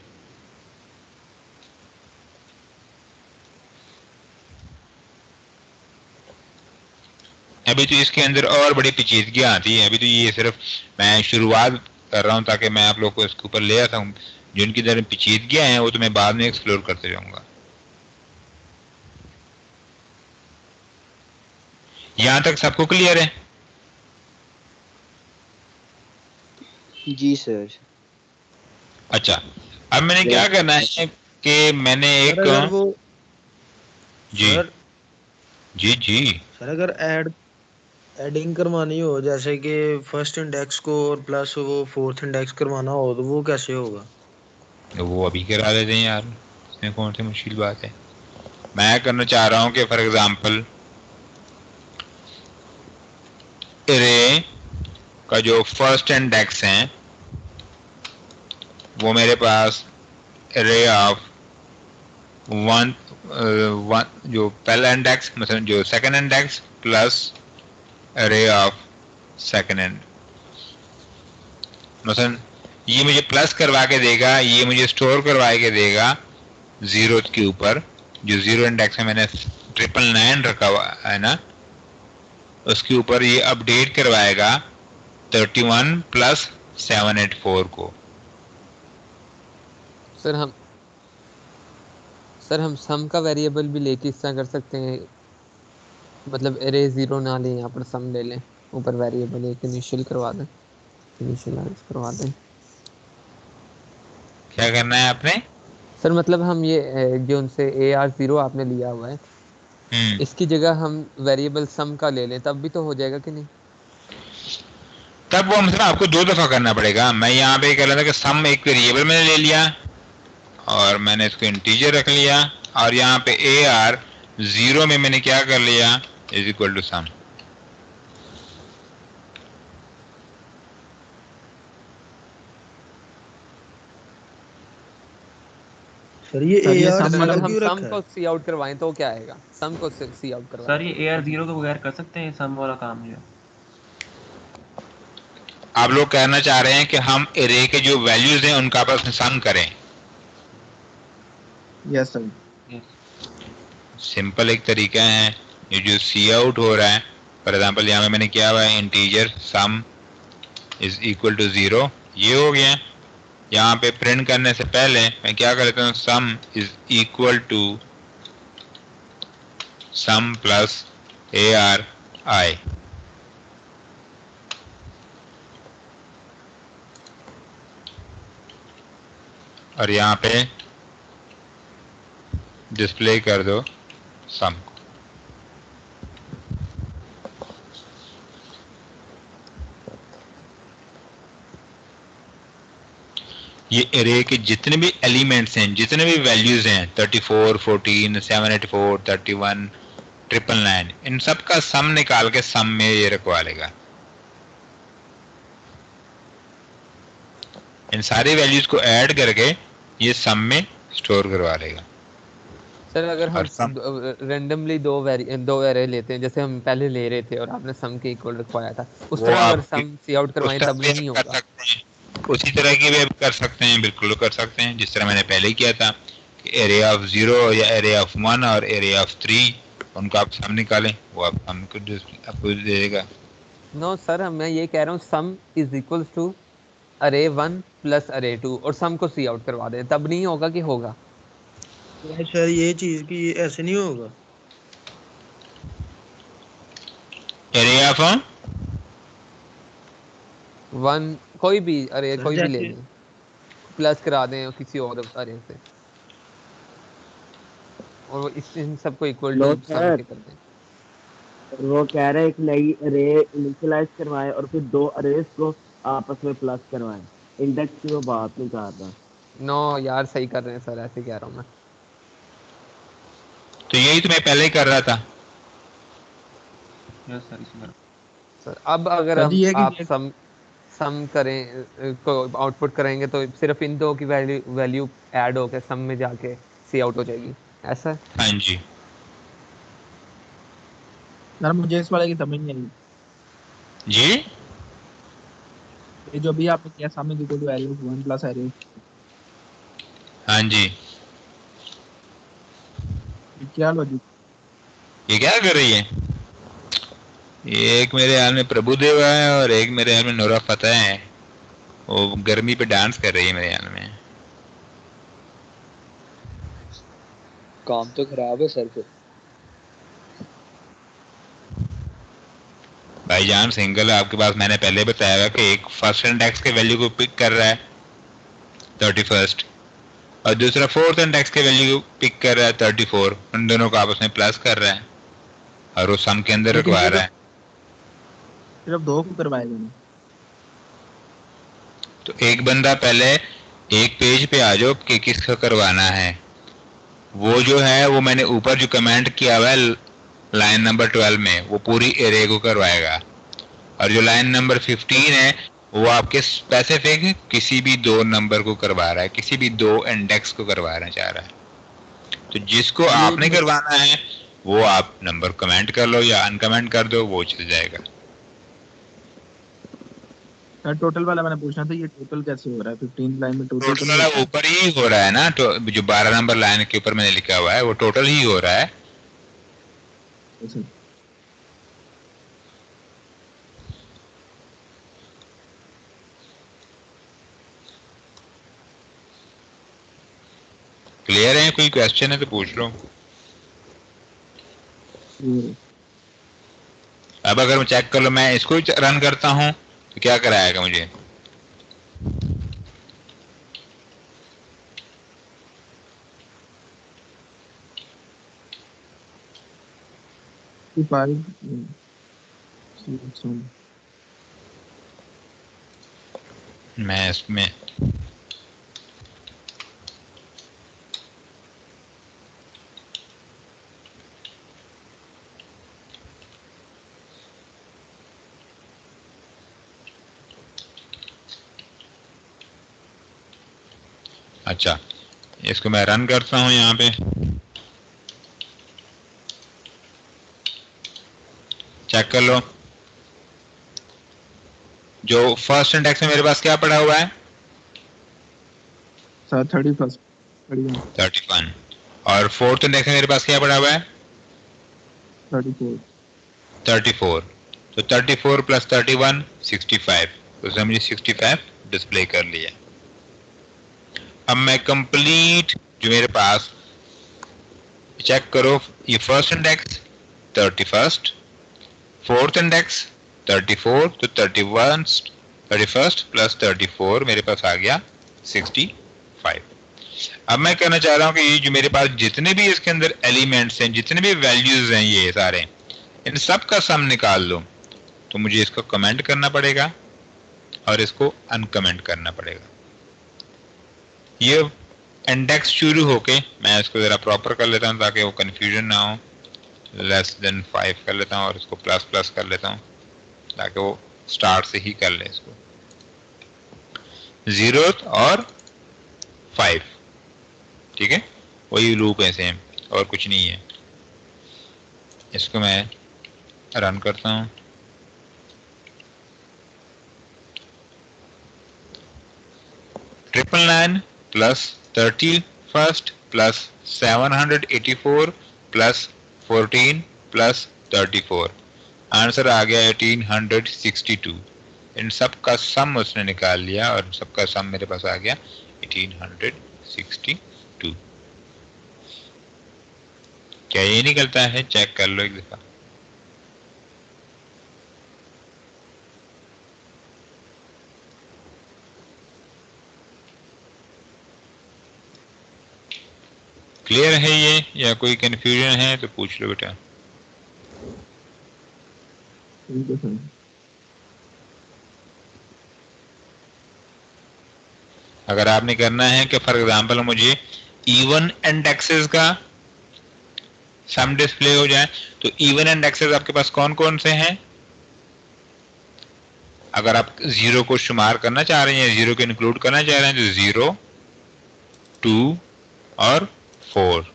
अभी तो इसके अंदर और बड़ी पेचीदगियां आती है, अभी तो ये सिर्फ मैं शुरुआत कर रहा हूं ताकि मैं आप लोग को इसके ऊपर ले आता हूं। जो इनकी अंदर पेचीदगियां हैं वो तो मैं बाद में एक्सप्लोर करते जाऊंगा। यहां तक सबको क्लियर है? जी सर। अच्छा, अब मैंने क्या करना है कि मैंने एक जी सर, जी सर अगर एडिंग करवानी हो, जैसे कि फर्स्ट इंडेक्स को और प्लस वो फोर्थ इंडेक्स करवाना हो, तो वो कैसे होगा? तो वो अभी करा देते हैं यार, इसमें कौन सी मुश्किल बात है। मैं करना चाह रहा हूं कि फॉर एग्जांपल एरे का जो फर्स्ट इंडेक्स है वो मेरे पास एरे ऑफ वन जो पहला इंडेक्स मतलब जो second index plus array of second and, मतलब ये मुझे प्लस करवा के देगा, ये मुझे स्टोर करवा के देगा जीरो के ऊपर। जो जीरो इंडेक्स है मैंने 999 रखा हुआ है ना, उसके ऊपर ये अपडेट करवाएगा 31 प्लस 784 को। सर हम सम का वेरिएबल भी लेके इस तरह कर सकते हैं, मतलब एरे जीरो ना लें, यहाँ पर सम ले लें, ऊपर वेरिएबल एक इनिशियल करवा दें, इनिशियलाइज करवा दें। क्या करना है आपने? सर मतलब हम ये जो उनसे AR0 आपने लिया हुआ है, इसकी जगह हम वेरिएबल सम का ले लें, तब भी तो हो जाएगा कि नहीं? तब वो मतलब आपको दो दफा करना पड़ेगा। मैं यहाँ पे कह रहा था कि सम एक वेरिएबल मैंने ले लिया और मैंने इसको इंटीजर रख लिया, और यहाँ पे AR0 में मैंने क्या कर लिया, is equal to sum. Sir ये मतलब हम क्यों सम रखा को है? सी आउट करवाएं तो क्या आएगा? सम को सी आउट करवाएं। सर ये AR0 के बगैर कर सकते हैं सम वाला काम जो? आप लोग कहना चाह रहे हैं कि हम एरे के जो वैल्यूज हैं उनका आपस में सम करें? Yes sir. सिंपल एक तरीका है, ये जो सी आउट हो रहा है, फॉर एग्जांपल यहाँ पे मैंने किया हुआ है integer sum is equal to 0, ये हो गया। यहाँ पे प्रिंट करने से पहले मैं क्या कर लेता हूँ, sum is equal to sum plus ARI। और यहाँ पे डिस्प्ले कर दो सम को। ये एरे के जितने भी एलिमेंट्स हैं, जितने भी वैल्यूज हैं, 34, 14, 784, 31, 999, इन सब का सम निकाल के सम में ये रखवा लेगा। इन सारे वैल्यूज को ऐड करके ये सम में स्टोर करवा लेगा। सर अगर हम रैंडमली दो एरे लेते हैं, जैसे हम पहले ले रहे थे और आपने सम के इक्वल रखवाया था, उस तरह अगर सम सी आउट करवाएं तब नहीं होगा? उसी तरह की भी कर सकते हैं, बिल्कुल कर सकते हैं, जिस तरह मैंने पहले किया था एरे ऑफ 0 या एरे ऑफ 1 और एरे ऑफ 3, उनको आप सम निकालें, वो आपको दे देगा। नो सर, मैं ये कह रहा हूँ सम इज इक्वल्स टू अरे 1 प्लस अरे 2 और सम को सी आउट करवा दे, तब नहीं होगा कि होगा? सर ये चीज की ऐसे नहीं होगा। एरे ऑफ 1 कोई भी अरे सर कोई भी ले जैसे लें, प्लस करा दें किसी और अरे से, और इस इन सबको इक्वल टू लो सम सर, के कर दें। वो कह रहे हैं एक नई अरे इनिशियलाइज करवाएं और फिर दो अरेज को आपस में प्लस करवाएं। इंडेक्स की वो बात नहीं कर रहा। नो यार सही कर रहे हैं सर, ऐसे कह रहा हूँ मैं। तो यही तो मैं पहले ही कर रहा था। यस सर, इसमें सर अब अगर सर हम जी, ये कि आप सम करें को आउटपुट करेंगे तो सिर्फ इन दो की वैल्यू ऐड होकर सम में जाके सी आउट हो जाएगी, ऐसा है? हाँ जी। सर मुझे इस वाले की समझ नहीं आई। जी ये जो भी आपने किया sum is equal to array of 1 plus array, हाँ जी, क्या लॉजिक? ये क्या कर रही है? ये एक मेरे हाल में प्रभुदेव है और एक मेरे हाल में नूरा फतेह है, वो गर्मी पे डांस कर रही है मेरे हाल में। काम तो खराब है सर। फिर भाईजान सिंगल है आपके पास, मैंने पहले बताया हुआ कि एक फर्स्ट इंडेक्स के वैल्यू को पिक कर रहा है 31 और दूसरा फोर्थ इंडेक्स के वैल्यू को पिक कर रहा है 34, उन दोनों को आपस में प्लस कर रहा है और वो सम के अंदर लेकिन रखवा ये रहा है। सिर्फ दो को करवाएगा ना? तो एक बंदा पहले एक पेज पे आ जाओ कि किसका करवाना है, वो जो है वो मैंने ऊपर जो कमेंट किया हुआ है लाइन नंबर 12 में, वो पूरी एरे को करवाएगा, और जो लाइन नंबर 15 है वो आपके स्पेसिफिक किसी भी दो नंबर को करवा रहा है, किसी भी दो इंडेक्स को करवाना चाह रहा है। तो जिसको आपने करवाना है वो आप नंबर कमेंट कर लो या अनकमेंट कर दो, वो चल जाएगा। सर टोटल वाला मैंने पूछना था, ये टोटल कैसे हो रहा है? 15 लाइन में टोटल टोटल वाला ऊपर ही हो रहा है ना, तो जो 12 नंबर लाइन के ऊपर मैंने लिखा हुआ है वो टोटल ही हो रहा है। क्लियर है? कोई क्वेश्चन है तो पूछ लो। अब अगर मैं चेक कर लो, मैं इसको रन करता हूं तो क्या कराएगा मुझे? मैं इसमें अच्छा, इसको मैं रन करता हूं यहाँ पे, चेक कर लो। जो फर्स्ट इंडेक्स में मेरे पास क्या पड़ा हुआ है? सर 31 और फोर्थ इंडेक्स में मेरे पास क्या पड़ा हुआ है? 34। तो 34 प्लस 31 65, तो उसने मुझे 65 डिस्प्ले कर लिया। अब मैं कंप्लीट जो मेरे पास, चेक करो, ये फर्स्ट इंडेक्स 31, फोर्थ इंडेक्स 34, तो 31 प्लस 34 मेरे पास आ गया 65। अब मैं कहना चाह रहा हूं कि ये जो मेरे पास जितने भी इसके अंदर एलिमेंट्स हैं, जितने भी वैल्यूज हैं, ये सारे, इन सब का सम निकाल लो, तो मुझे इसको कमेंट करना पड़ेगा और इसको अनकमेंट करना पड़ेगा। ये इंडेक्स शुरू होके, मैं इसको जरा प्रॉपर कर लेता हूं ताकि वो कंफ्यूजन ना हो, लेस देन 5 कर लेता हूं और इसको प्लस प्लस कर लेता हूं ताकि वो स्टार्ट से ही कर ले इसको, 0 और 5, ठीक है, वही लूप है सेम और कुछ नहीं है। इसको मैं रन करता हूं, triple 9 plus 30 first plus 784 plus 14 plus 34, answer आ गया 1862। इन सब का सम उसने निकाल लिया और सबका सम मेरे पास आ गया 1862। क्या ये निकलता है? चेक कर लो एक दफा। क्लियर है ये या कोई कंफ्यूजन है तो पूछ लो बेटा। ठीक है सर। अगर आपने करना है कि फॉर एग्जांपल मुझे इवन इंडेक्सेस का सम डिस्प्ले हो जाए, तो इवन इंडेक्सेस आपके पास कौन कौन से हैं? अगर आप जीरो को शुमार करना चाह रहे हैं, जीरो को इंक्लूड करना चाह रहे हैं, तो 0, 2 और 4।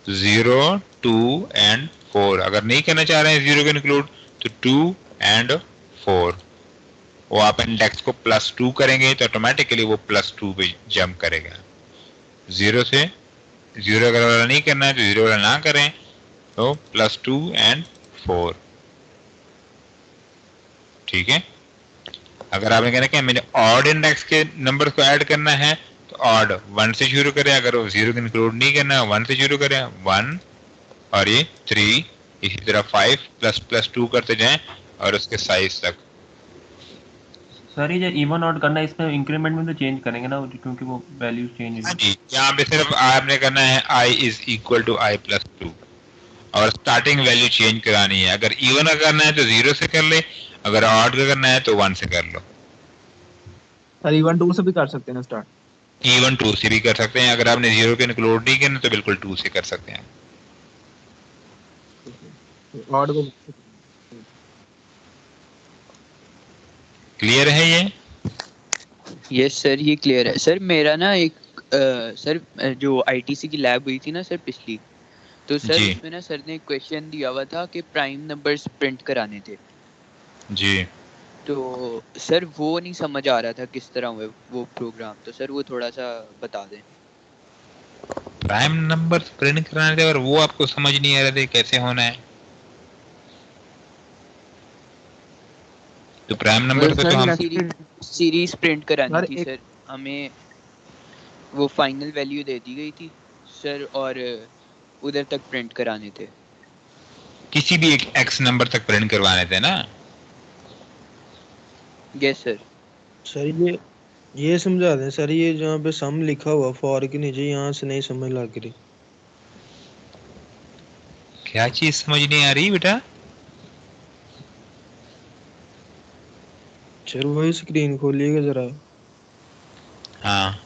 0, 2 एंड 4। अगर नहीं करना चाह रहे हैं जीरो को इंक्लूड, तो 2 एंड 4। वो आप इंडेक्स को +2 करेंगे तो ऑटोमेटिकली वो +2 पे जंप करेगा। 0 से 0 अगर वाला नहीं करना है तो 0 वाला ना करें, तो +2 एंड 4। ठीक है। अगर आपने कहना कि मैंने ऑड इंडेक्स के नंबर को ऐड करना है, तो ऑड 1 से शुरू करें। अगर वो 0 को इंक्लूड नहीं करना, 1 से शुरू करें, 1 और ये 3, इसी तरह 5 ++2 करते जाएं और उसके साइज तक। सर ये जो इवन ऑड करना है इसमें इंक्रीमेंट में तो चेंज करेंगे ना, क्योंकि वो वैल्यूज चेंज हाँ जी, यहाँ पे सिर्फ आपने करना है i = i+2 और स्टार्टिंग वैल्यू चेंज करानी है। अगर इवन का करना है तो 0 से कर ले, अगर ऑड का करना है तो 1 से कर लो। सर इवन 2 से भी कर सकते हैं स्टार्ट? इवन 2 से भी कर सकते हैं। अगर आपने 0 को इंक्लूड नहीं करना तो बिल्कुल 2 से कर सकते हैं। ऑड को क्लियर है ये? यस सर, ये क्लियर है सर। मेरा ना एक सर जो आईटीसी की लैब हुई थी ना सर पिछली, तो सर जी। उसमें ना सर ने क्वेश्चन दिया हुआ था कि प्राइम नंबर्स प्रिंट कराने थे। जी। तो सर वो नहीं समझ आ रहा था किस तरह हुए वो प्रोग्राम, तो सर वो थोड़ा सा बता दें। प्राइम नंबर प्रिंट कराने थे और वो आपको समझ नहीं आ रहा था कैसे होना है? तो प्राइम नंबर पे तो हम सीरीज प्रिंट करानी थी सर हमें। वो फाइनल वैल्यू दे दी गई थी सर और उधर तक प्रिंट कराने थे। किसी भी एक एक्स नंबर तक प्रिंट करवाने थे ना? Yes sir. सर ये समझा दें सर, ये जहाँ पे सम लिखा हुआ फॉर के नीचे, यहाँ से नहीं समझ लग रही। क्या चीज समझ नहीं आ रही बेटा? सर वही स्क्रीन खोलिएगा जरा। हाँ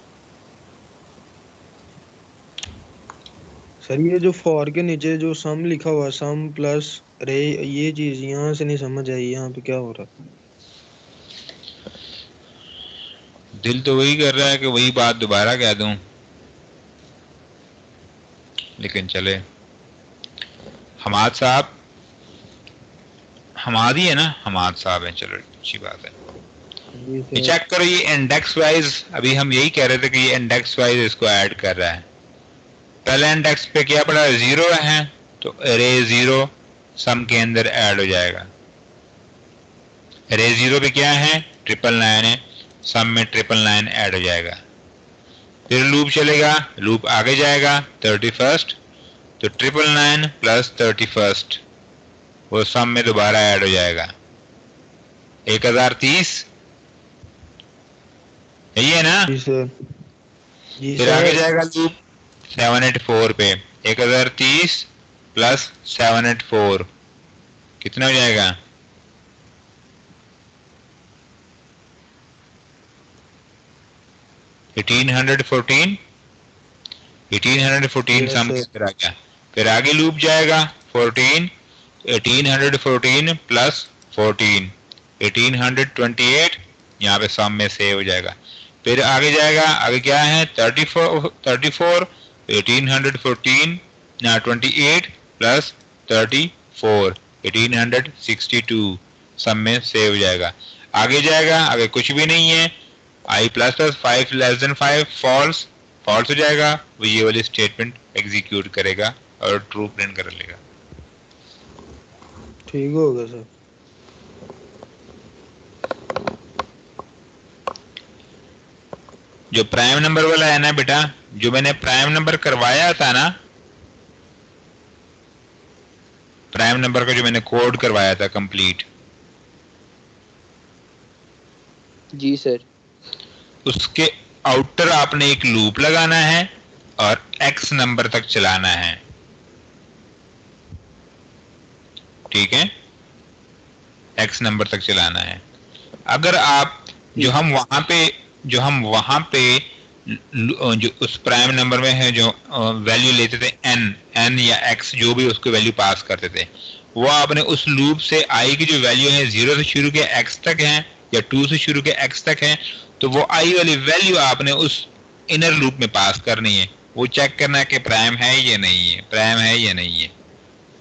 सर ये जो फॉर के नीचे जो सम लिखा हुआ, सम प्लस रे, ये चीज यहाँ से नहीं समझ आई। यहाँ पे क्या हो रहा है? दिल तो वही कर रहा है कि वही बात दोबारा कह दूं, लेकिन चले। हमाद साहब, हमादी है ना? हमाद साहब हैं, चलो अच्छी बात है। ये चेक करो, ये इंडेक्स वाइज, अभी हम यही कह रहे थे कि ये इंडेक्स वाइज इसको ऐड कर रहा है। पहले इंडेक्स पे क्या पड़ा? 0 है, तो अरे 0 सम के अंदर ऐड हो जाएगा। अरे 0 पे क्या है? 999 है, सम में 999 ऐड हो जाएगा। फिर लूप चलेगा, लूप आगे जाएगा 31, तो 999 प्लस 31 वो सम में दोबारा ऐड हो जाएगा 1030। यही है ना? जी सर। फिर आगे जाएगा लूप 784 पे, 1030 प्लस 784 कितना हो जाएगा? $1814 सम के अंदर आ गया। फिर आगे लूप जाएगा 14, 1814 प्लस 14 1828, यहाँ पे सम में सेव हो जाएगा। फिर आगे जाएगा, आगे क्या है? 34 1814 ना 28 प्लस 34 1862 सम में सेव हो जाएगा। आगे जाएगा, आगे कुछ भी नहीं है, i++ 5 <5 फॉल्स फॉल्स हो जाएगा, वो ये वाली स्टेटमेंट एग्जीक्यूट करेगा और ट्रू प्रिंट कर लेगा। ठीक हो गया सर। जो प्राइम नंबर वाला है ना बेटा, जो मैंने प्राइम नंबर करवाया था ना, प्राइम नंबर का जो मैंने कोड करवाया था कंप्लीट, जी सर। उसके आउटर आपने एक लूप लगाना है और एक्स नंबर तक चलाना है, ठीक है, एक्स नंबर तक चलाना है। अगर आप जो हम वहां पे जो उस प्राइम नंबर में है जो वैल्यू लेते थे एन या एक्स, जो भी उसको वैल्यू पास करते थे, वो आपने उस लूप से आई की जो वैल्यू है 0 से शुरू के एक्स तक है या 2 से शुरू के एक्स तक है, तो वो आई वाली वैल्यू आपने उस इनर लूप में पास करनी है। वो चेक करना है कि प्राइम है या नहीं है, प्राइम है या नहीं है।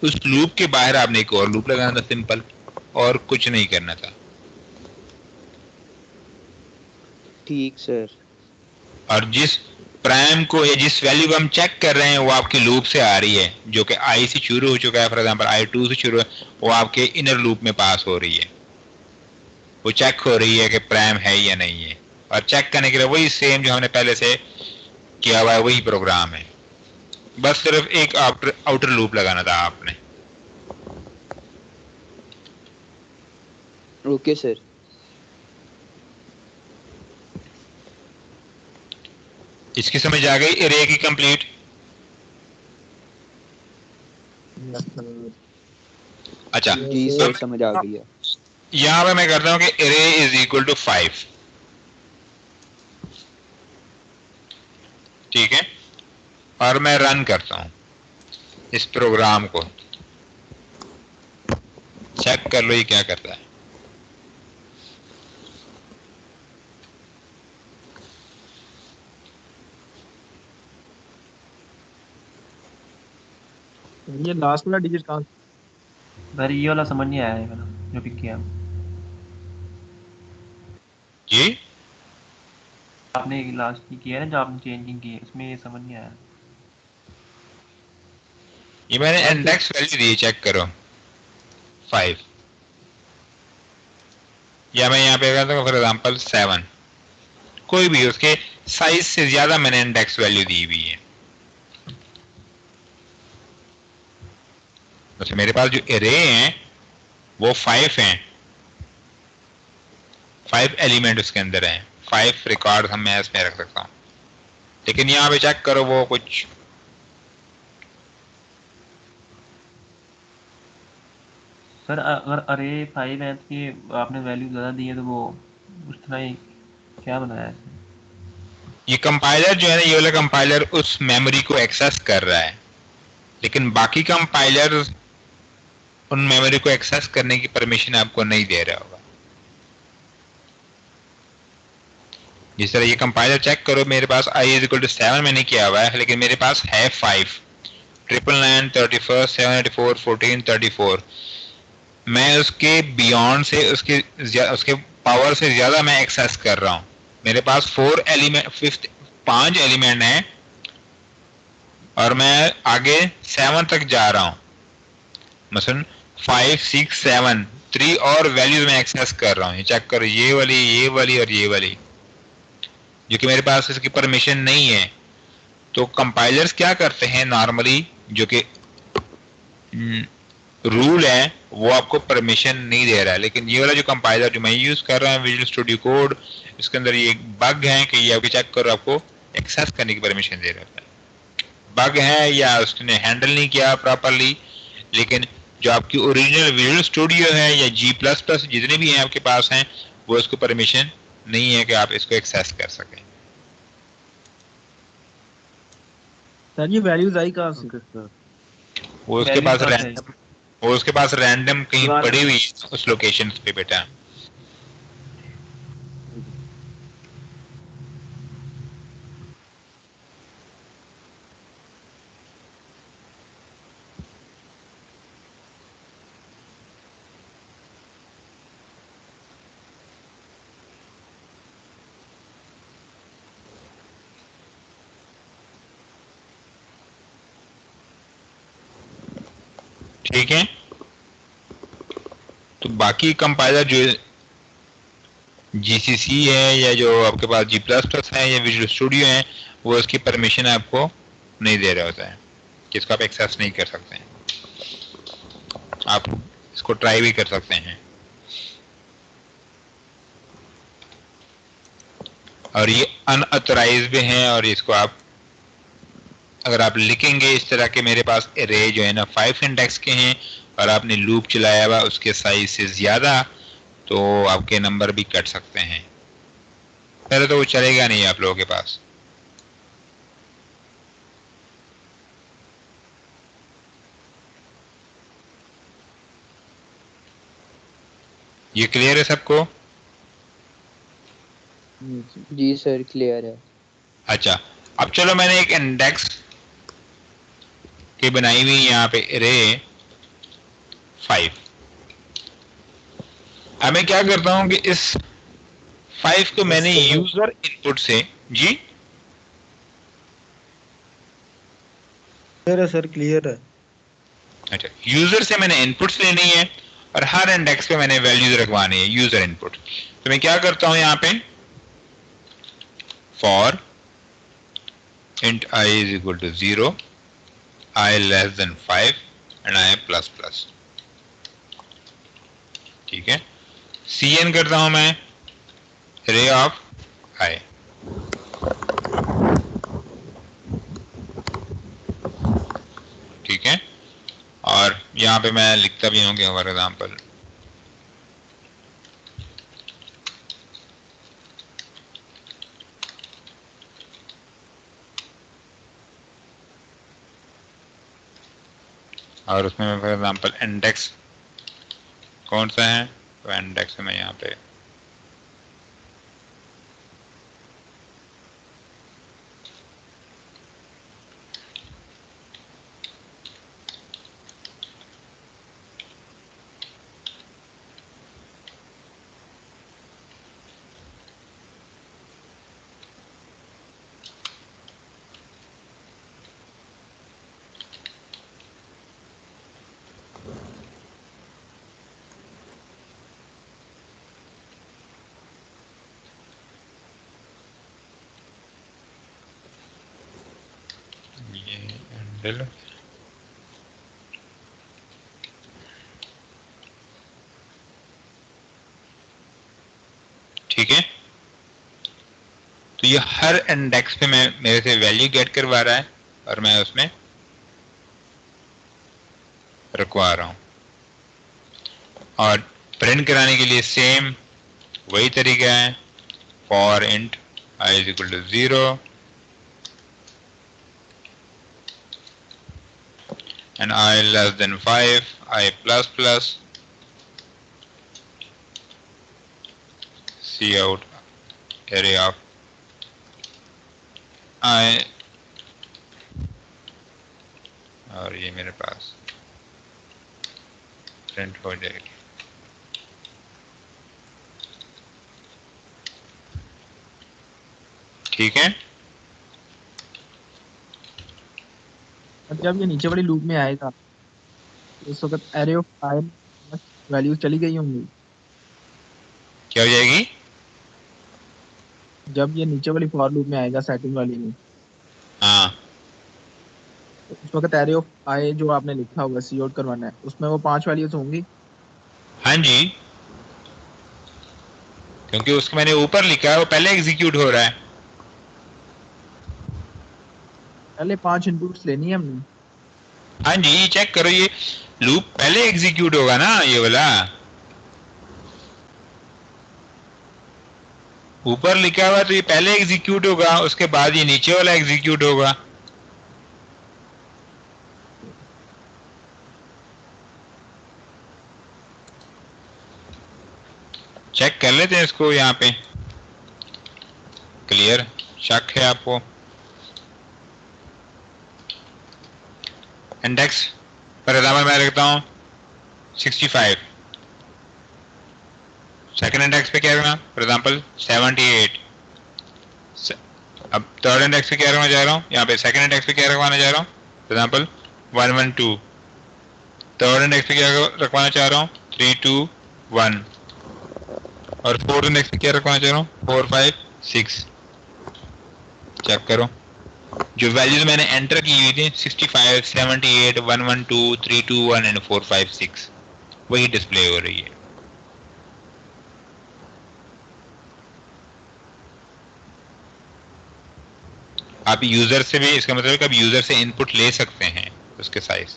उस लूप के बाहर आपने एक और लूप लगाना था, सिंपल, और कुछ नहीं करना था। ठीक सर। और जिस प्राइम को या जिस वैल्यू को हम चेक कर रहे हैं वो आपके लूप से आ रही है, जो कि आई से शुरू हो चुका है, फॉर एग्जांपल आई 2 से शुरू है, वो आपके इनर लूप में पास हो रही है, वो चेक हो रही है कि प्राइम है या नहीं है। और चेक करने के लिए वही सेम जो हमने पहले से किया हुआ है वही प्रोग्राम है, बस सिर्फ एक आउटर लूप लगाना था आपने। Okay sir. इसकी समझ आ गई एरे की कंप्लीट? अच्छा, जी सर, समझ आ गई है। यहां पे मैं करता हूं कि एरे इज इक्वल टू 5, ठीक है, और मैं रन करता हूं इस प्रोग्राम को, चेक कर लो ये क्या करता है। ये लास्ट वाला डिजिट कहाँ? सर ये वाला समझ नहीं आया है वाला जो पिक किया जी, आपने लास्ट किया है ना, जो आपने चेंजिंग की है उसमें ये समझ नहीं आया। ये मैंने इंडेक्स वैल्यू दी, चेक करो 5, या मैं यहाँ पे करता हूँ फॉर एग्जाम्पल 7, कोई भी उसके साइज से ज्यादा मैंने इंडेक्स वैल्यू दी हुई है। तो मेरे पास जो एरे हैं वो 5 हैं, 5 एलिमेंट उसके अंदर हैं, 5 रिकॉर्ड हम मैं इसमें रख सकता हूँ। लेकिन यहाँ पे चेक करो वो कुछ सर अगर अरे 5 है तो ये आपने वैल्यू ज़्यादा दी है तो वो उस तरह ही क्या बनाया है? ये कंपाइलर जो है ना, ये वाला कंपाइलर उस मेमोरी को एक्सेस कर रहा है, लेकिन बाकी कंपाइलर उन मेमोरी को एक्सेस करने की परमिशन आपको नहीं दे रहा होगा। जिस तरह ये कंपाइलर चेक करो, मेरे पास आई इज इक्वल टू 7 मैंने किया हुआ है, लेकिन मेरे पास है 5, 999, 31, 784, 14, 34। मैं उसके बियॉन्ड से उसके पावर से ज्यादा मैं एक्सेस कर रहा हूं। मेरे पास 4 एलिमेंट, 5 एलिमेंट हैं और मैं आगे 7 तक जा रहा हूं। मसलन 5, 6, 7, 3 और वैल्यूज में एक्सेस कर रहा हूँ। ये चेक करो, ये वाली और ये वाली, जो कि मेरे पास इसकी परमिशन नहीं है। तो कंपाइलर्स क्या करते हैं नॉर्मली, जो कि रूल है, वो आपको परमिशन नहीं दे रहा है। लेकिन ये वाला जो कंपाइलर जो मैं यूज कर रहा हूँ, विजुअल स्टूडियो कोड, इसके अंदर ये एक बग है कि ये आपके चेक करो आपको एक्सेस करने की परमिशन दे रहा है। बग है या उसने हैंडल नहीं किया प्रॉपरली, लेकिन जो आपकी ओरिजिनल विजुअल स्टूडियो है या G++ जितने भी हैं आपके पास हैं, वो इसको परमिशन नहीं है कि आप इसको एक्सेस कर सकें। सर ये वैल्यूज आई कहाँ से? Okay sir. वो उसके वैल्यूज पास कहाँ से आई? रैंडम, वो उसके पास रैंडम कहीं दीवार पड़ी हुई है उस लोकेशन पे बेटा। ठीक है, तो बाकी कंपाइलर जो जीसीसी है या जो आपके पास जी प्लस प्लस है या विजुअल स्टूडियो है, वो इसकी परमिशन आपको नहीं दे रहा होता है, जिसको आप एक्सेस नहीं कर सकते हैं। आप इसको ट्राई भी कर सकते हैं, और ये अनऑथराइज भी हैं, और इसको आप अगर आप लिखेंगे इस तरह के मेरे पास एरे जो है ना 5 इंडेक्स के हैं और आपने लूप चलाया हुआ उसके साइज से ज्यादा, तो आपके नंबर भी कट सकते हैं। पहले तो वो चलेगा नहीं आप लोगों के पास। ये क्लियर है सबको? जी सर क्लियर है। अच्छा, अब चलो मैंने एक इंडेक्स की बनाई हुई यहाँ पे एरे 5। अब मैं क्या करता हूँ कि इस 5 को मैंने यूजर इनपुट से, जी क्लियर है सर, क्लियर है। अच्छा, यूजर से मैंने इनपुट्स लेनी है और हर इंडेक्स पे मैंने वैल्यूज रखवानी है, यूजर इनपुट। तो मैं क्या करता हूँ यहाँ पे, for int I is equal to 0, I less than 5 and I plus plus। ठीक है, cn करता हूं मैं रे ऑफ I। ठीक है, और यहां पे मैं लिखता भी हूं कि फॉर एग्जाम्पल और उसमें मैं फॉर एग्जाम्पल इंडेक्स कौन सा है, तो इंडेक्स में यहाँ पे ये हैंडल, ठीक है। तो ये हर इंडेक्स पे मैं मेरे से वैल्यू गेट करवा रहा है और मैं उसमें रखवा रहा हूं, और प्रिंट कराने के लिए सेम वही तरीका है, for int I is equal to 0 and I less than 5, I plus plus, C out array of I, और ये मेरे पास प्रिंट हो जाएगी। ठीक है, जब ये नीचे वाली लूप में आएगा तो उस वक्त एरे ऑफ आई वैल्यूज चली गई होंगी। क्या हो जाएगी? जब ये नीचे वाली फॉर लूप में आएगा सेटिंग वाली में, हाँ, तो उस वक्त एरे ऑफ आई जो आपने लिखा होगा सी आउट करवाना है, उसमें वो 5 वैल्यूज होंगी। हाँ जी, क्योंकि उसको मैंने ऊपर लिखा है, वो पहले एग्जीक्यूट हो रहा है। पहले 5 इनपुट्स लेनी है हमने। हाँ जी, चेक करो, ये लूप पहले एग्जीक्यूट होगा ना, ये वाला ऊपर लिखा हुआ, तो ये पहले एग्जीक्यूट होगा, उसके बाद ये नीचे वाला एग्जीक्यूट होगा। चेक कर लेते हैं इसको, यहाँ पे क्लियर शक है आपको? इंडेक्स फॉर एग्जाम्पल मैं रखता हूँ 65, सेकंड इंडेक्स पे क्या रखना, फॉर एग्जाम्पल 78, अब थर्ड इंडेक्स पे क्या रखना चाह रहा हूँ, यहाँ पे सेकंड इंडेक्स पे क्या रखवाना चाह रहा हूँ, फॉर एग्जाम्पल 112, थर्ड इंडेक्स पे क्या रखवाना चाह रहा हूँ 3 2 1 और फोर्थ इंडेक्स पे क्या रखवाना चाह रहा हूँ 4 5 6। चेक करो जो वैल्यूज मैंने एंटर की हुई थी 65 78 112 321 एंड 456 वही डिस्प्ले हो रही है। आप यूजर से भी, इसका मतलब है कि आप यूजर से इनपुट ले सकते हैं उसके साइज।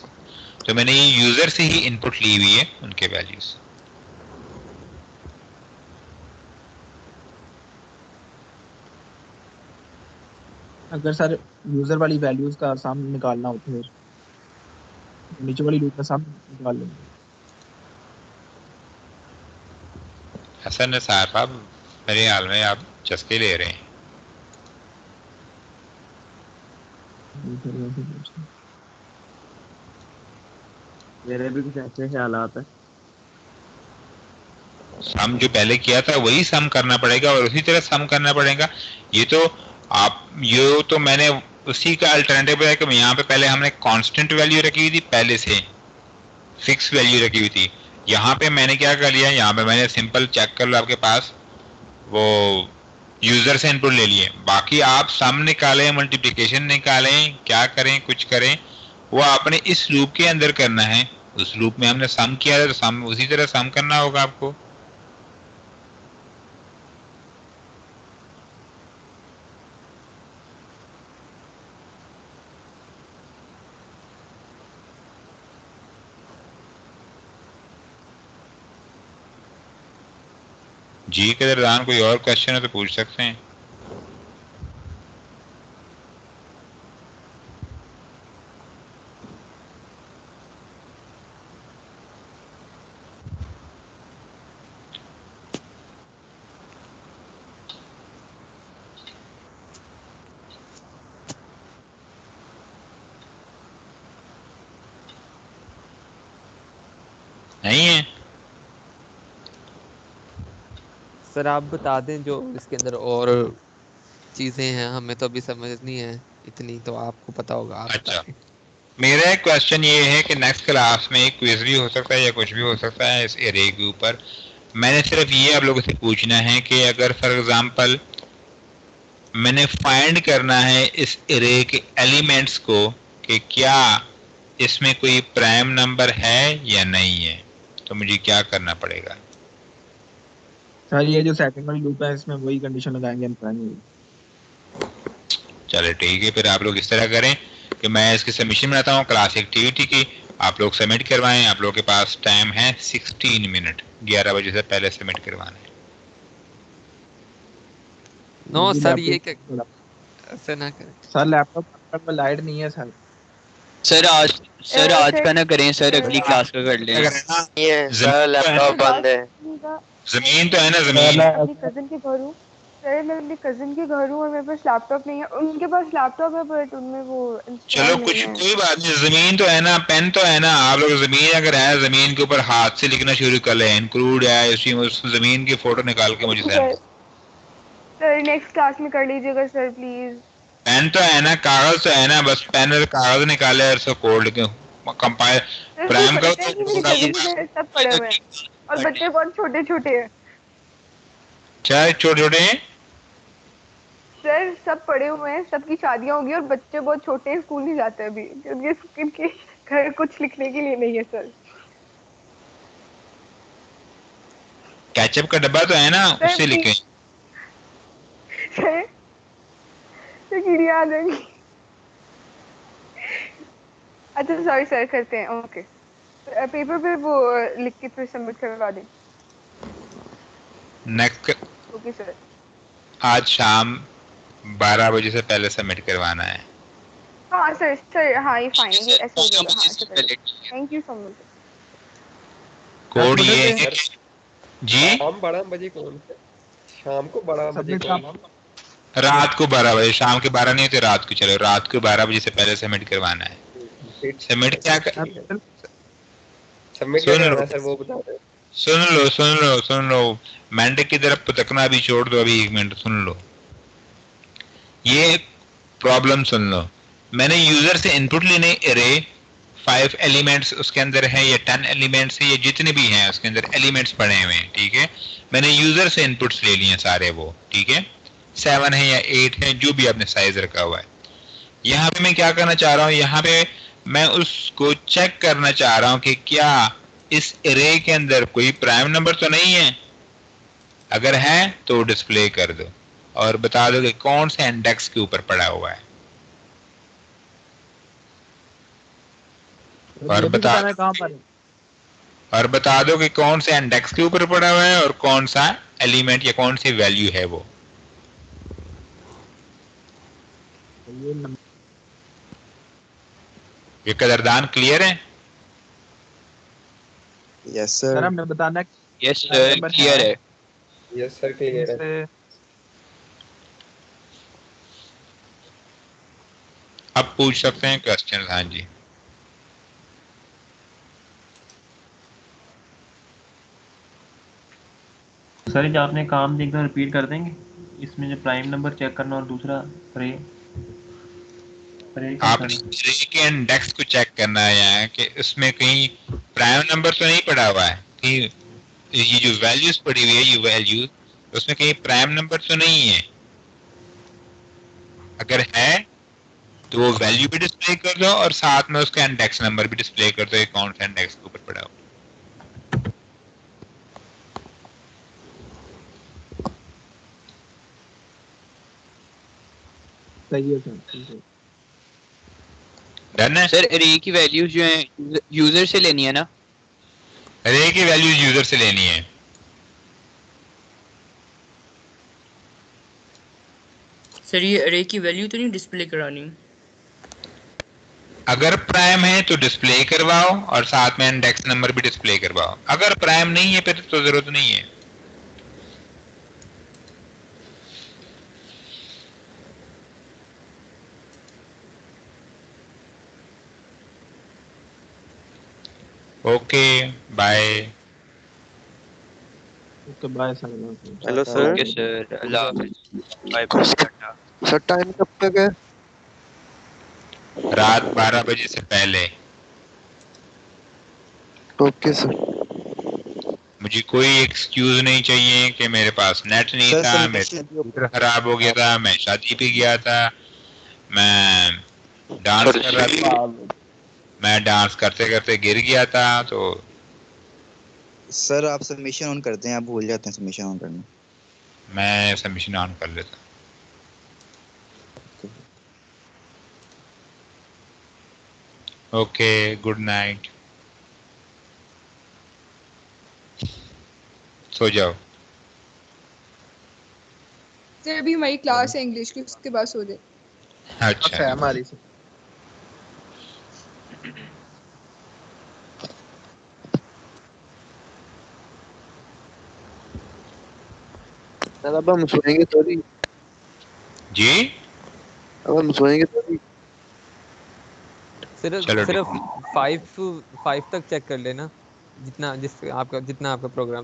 तो मैंने ये यूजर से ही इनपुट ली हुई है उनके वैल्यूज। अगर सर यूजर वाली वैल्यूज का सम निकालना हो तो नीचे वाली लूप में सम निकाल लेंगे। हसन निसार साहब मेरे हाल में आप चस्के ले रहे हैं। मेरे भी कुछ ऐसे ख्यालात है। सम जो पहले किया था वही सम करना पड़ेगा और उसी तरह सम करना पड़ेगा। ये तो मैंने उसी का अल्टरनेटिव है कि यहाँ पे पहले हमने कांस्टेंट वैल्यू रखी हुई थी, पहले से फिक्स वैल्यू रखी हुई थी। यहाँ पे मैंने क्या कर लिया, यहाँ पे मैंने सिंपल चेक कर लो आपके पास वो यूजर से इनपुट ले लिए। बाकी आप सम निकालें, मल्टीप्लिकेशन निकालें, क्या करें कुछ करें, वो आपने इस लूप के अंदर करना है। उस लूप में हमने सम किया है तो सम उसी तरह सम करना होगा आपको। जी कदरदान कोई और क्वेश्चन है तो पूछ सकते हैं। नहीं है सर आप बता दें जो इसके अंदर और चीजें हैं, हमें तो अभी समझ नहीं है इतनी, तो आपको पता होगा आप अच्छा बताएं। मेरा एक क्वेश्चन ये है कि नेक्स्ट क्लास में एक क्विज भी हो सकता है या कुछ भी हो सकता है इस एरे के ऊपर। मैंने सिर्फ ये आप लोगों से पूछना है कि अगर फॉर एग्जांपल मैंने फाइंड करना है इस एरे के एलिमेंट्स को कि क्या इसमें कोई प्राइम नंबर है या नहीं है, तो मुझे क्या करना पड़ेगा? सर ये जो सेकंड वाली लूप है इसमें वही कंडीशन लगाएंगे हम प्राइमरी। चलो ठीक है, फिर आप लोग इस तरह करें कि मैं इसकी सबमिशन बनाता हूँ क्लास एक्टिविटी की, आप लोग सबमिट करवाएं। आप लोगों के पास टाइम है 16 मिनट, 11 बजे से पहले सबमिट करवाना है। नो सर ये क्या ऐसा ना करें सर लैपटॉप में लाइट नहीं है सर। सर आज का ना करें सर, अगली क्लास का कर लें। सर लैपटॉप बंद है। जमीन तो है ना, जमीन अपनी कजिन के घर हूँ सर, मैं अपनी कजिन के घर हूँ और मेरे पास लैपटॉप नहीं है। उनके पास लैपटॉप है बट उनमें वो चलो कुछ कोई बात नहीं, जमीन तो है ना, पेन तो है ना। आप लोग जमीन अगर है, जमीन के ऊपर हाथ से लिखना शुरू कर ले, इंक्लूड है उसी में, उस जमीन की फोटो निकाल के मुझे सेंड। सर नेक्स्ट क्लास में कर लीजिएगा सर प्लीज। पेन तो है ना, कागज तो है ना, बस पेन और कागज निकाले और उसको कोड लिखे कंपाइल प्राइम का सब पड़े हुए हैं और बच्चे बहुत छोटे छोटे हैं। क्या छोटे छोटे हैं सर? सब पड़े हुए हैं, सबकी शादियां होगी और बच्चे बहुत छोटे हैं, स्कूल नहीं जाते अभी क्योंकि इनके घर कुछ लिखने के लिए नहीं है सर। केचप का डब्बा तो है ना, उससे लिखें। सर कीड़ियाँ आ जाएंगी। अच्छा सॉरी सर, करते हैं ओके। पेपर पे वो लिख के फिर सबमिट करवा दें। Next okay sir. आज शाम 12 बजे से पहले सबमिट करवाना है। हाँ सर हाँ ये फाइन है, ये ऐसे हो जाएगा। हाँ चलिए, thank you so much. Code ये है जी, शाम 12 बजे कौन से? शाम को 12 बजे कौन? रात को 12 बजे, शाम के 12 नहीं होते, रात को। चलो रात को 12 बजे से पहले सबमिट करवाना है। सबमिट क्या कर सबमिट करना सर, वो बता दो। सुन लो मेंढक की तरफ पटकना भी छोड़ दो अभी, 1 मिनट सुन लो। ये प्रॉब्लम सुन लो। मैंने यूजर से इनपुट लेने एरे 5 एलिमेंट्स उसके अंदर है या 10 एलिमेंट्स है या जितने भी हैं उसके अंदर एलिमेंट्स पड़े हुए हैं, ठीक है। मैंने यूजर से इनपुट्स ले लिए हैं सारे वो, ठीक है, 7 है या 8 है, जो भी आपने साइज रखा हुआ है। यहाँ पे मैं क्या करना चाह रहा हूँ, यहाँ पे मैं उसको चेक करना चाह रहा हूँ कि क्या इस एरे के अंदर कोई प्राइम नंबर तो नहीं है। अगर है तो डिस्प्ले कर दो और बता दो कि कौन से इंडेक्स के ऊपर पड़ा हुआ है, और बता दो कि कौन से इंडेक्स के ऊपर पड़ा हुआ है और कौन सा एलिमेंट या कौन सी वैल्यू है वो। ये कदरदान क्लियर है? Yes sir. हमने बताना है। यस सर क्लियर है। यस सर क्लियर है। अब पूछ सकते हैं क्वेश्चन। हाँ जी सर जो आपने काम एक बार रिपीट कर देंगे, इसमें जो प्राइम नंबर चेक करना और दूसरा रे आपने रे के इंडेक्स को चेक करना है कि उसमें कहीं प्राइम नंबर तो नहीं पड़ा हुआ है, कि ये जो वैल्यूज पड़ी हुई है ये वैल्यूज उसमें कहीं प्राइम नंबर तो नहीं है। अगर है तो वो वैल्यू भी डिस्प्ले कर दो और साथ में उसका इंडेक्स नंबर भी डिस्प्ले कर दो, कौन सा इंडेक्स के ऊपर पड़ा हुआ। सही है सर। डन है सर। रे की वैल्यूज जो है यूजर से लेनी है ना? रे की वैल्यूज यूजर से लेनी है। सर ये अरे की वैल्यू तो नहीं डिस्प्ले करानी? अगर प्राइम है तो डिस्प्ले करवाओ और साथ में इंडेक्स नंबर भी डिस्प्ले करवाओ। अगर प्राइम नहीं है फिर तो जरूरत नहीं है। Okay bye. Okay bye sir. Hello sir. Okay sir, अल्लाह हाफिज़, बाय बाय। सर टाइम कब तक है? रात 12 बजे से पहले। Okay sir. मुझे कोई एक्सक्यूज नहीं चाहिए कि मेरे पास नेट नहीं था, मेरा कंप्यूटर खराब हो गया था, मैं शादी पे गया था, मैं डांस कर रहा था, मैं डांस करते करते गिर गया था। तो सर आप सबमिशन ऑन करते हैं, आप भूल जाते हैं सबमिशन ऑन करना। मैं सबमिशन ऑन कर लेता। ओके गुड नाइट, सो जाओ। सर अभी हमारी क्लास है इंग्लिश की, उसके बाद सो जाए। अच्छा हमारी सर अब हम सोएंगे थोड़ी जी। अब हम सोएंगे थोड़ी। सिर्फ 5 तक चेक कर लेना, जितना आपका प्रोग्राम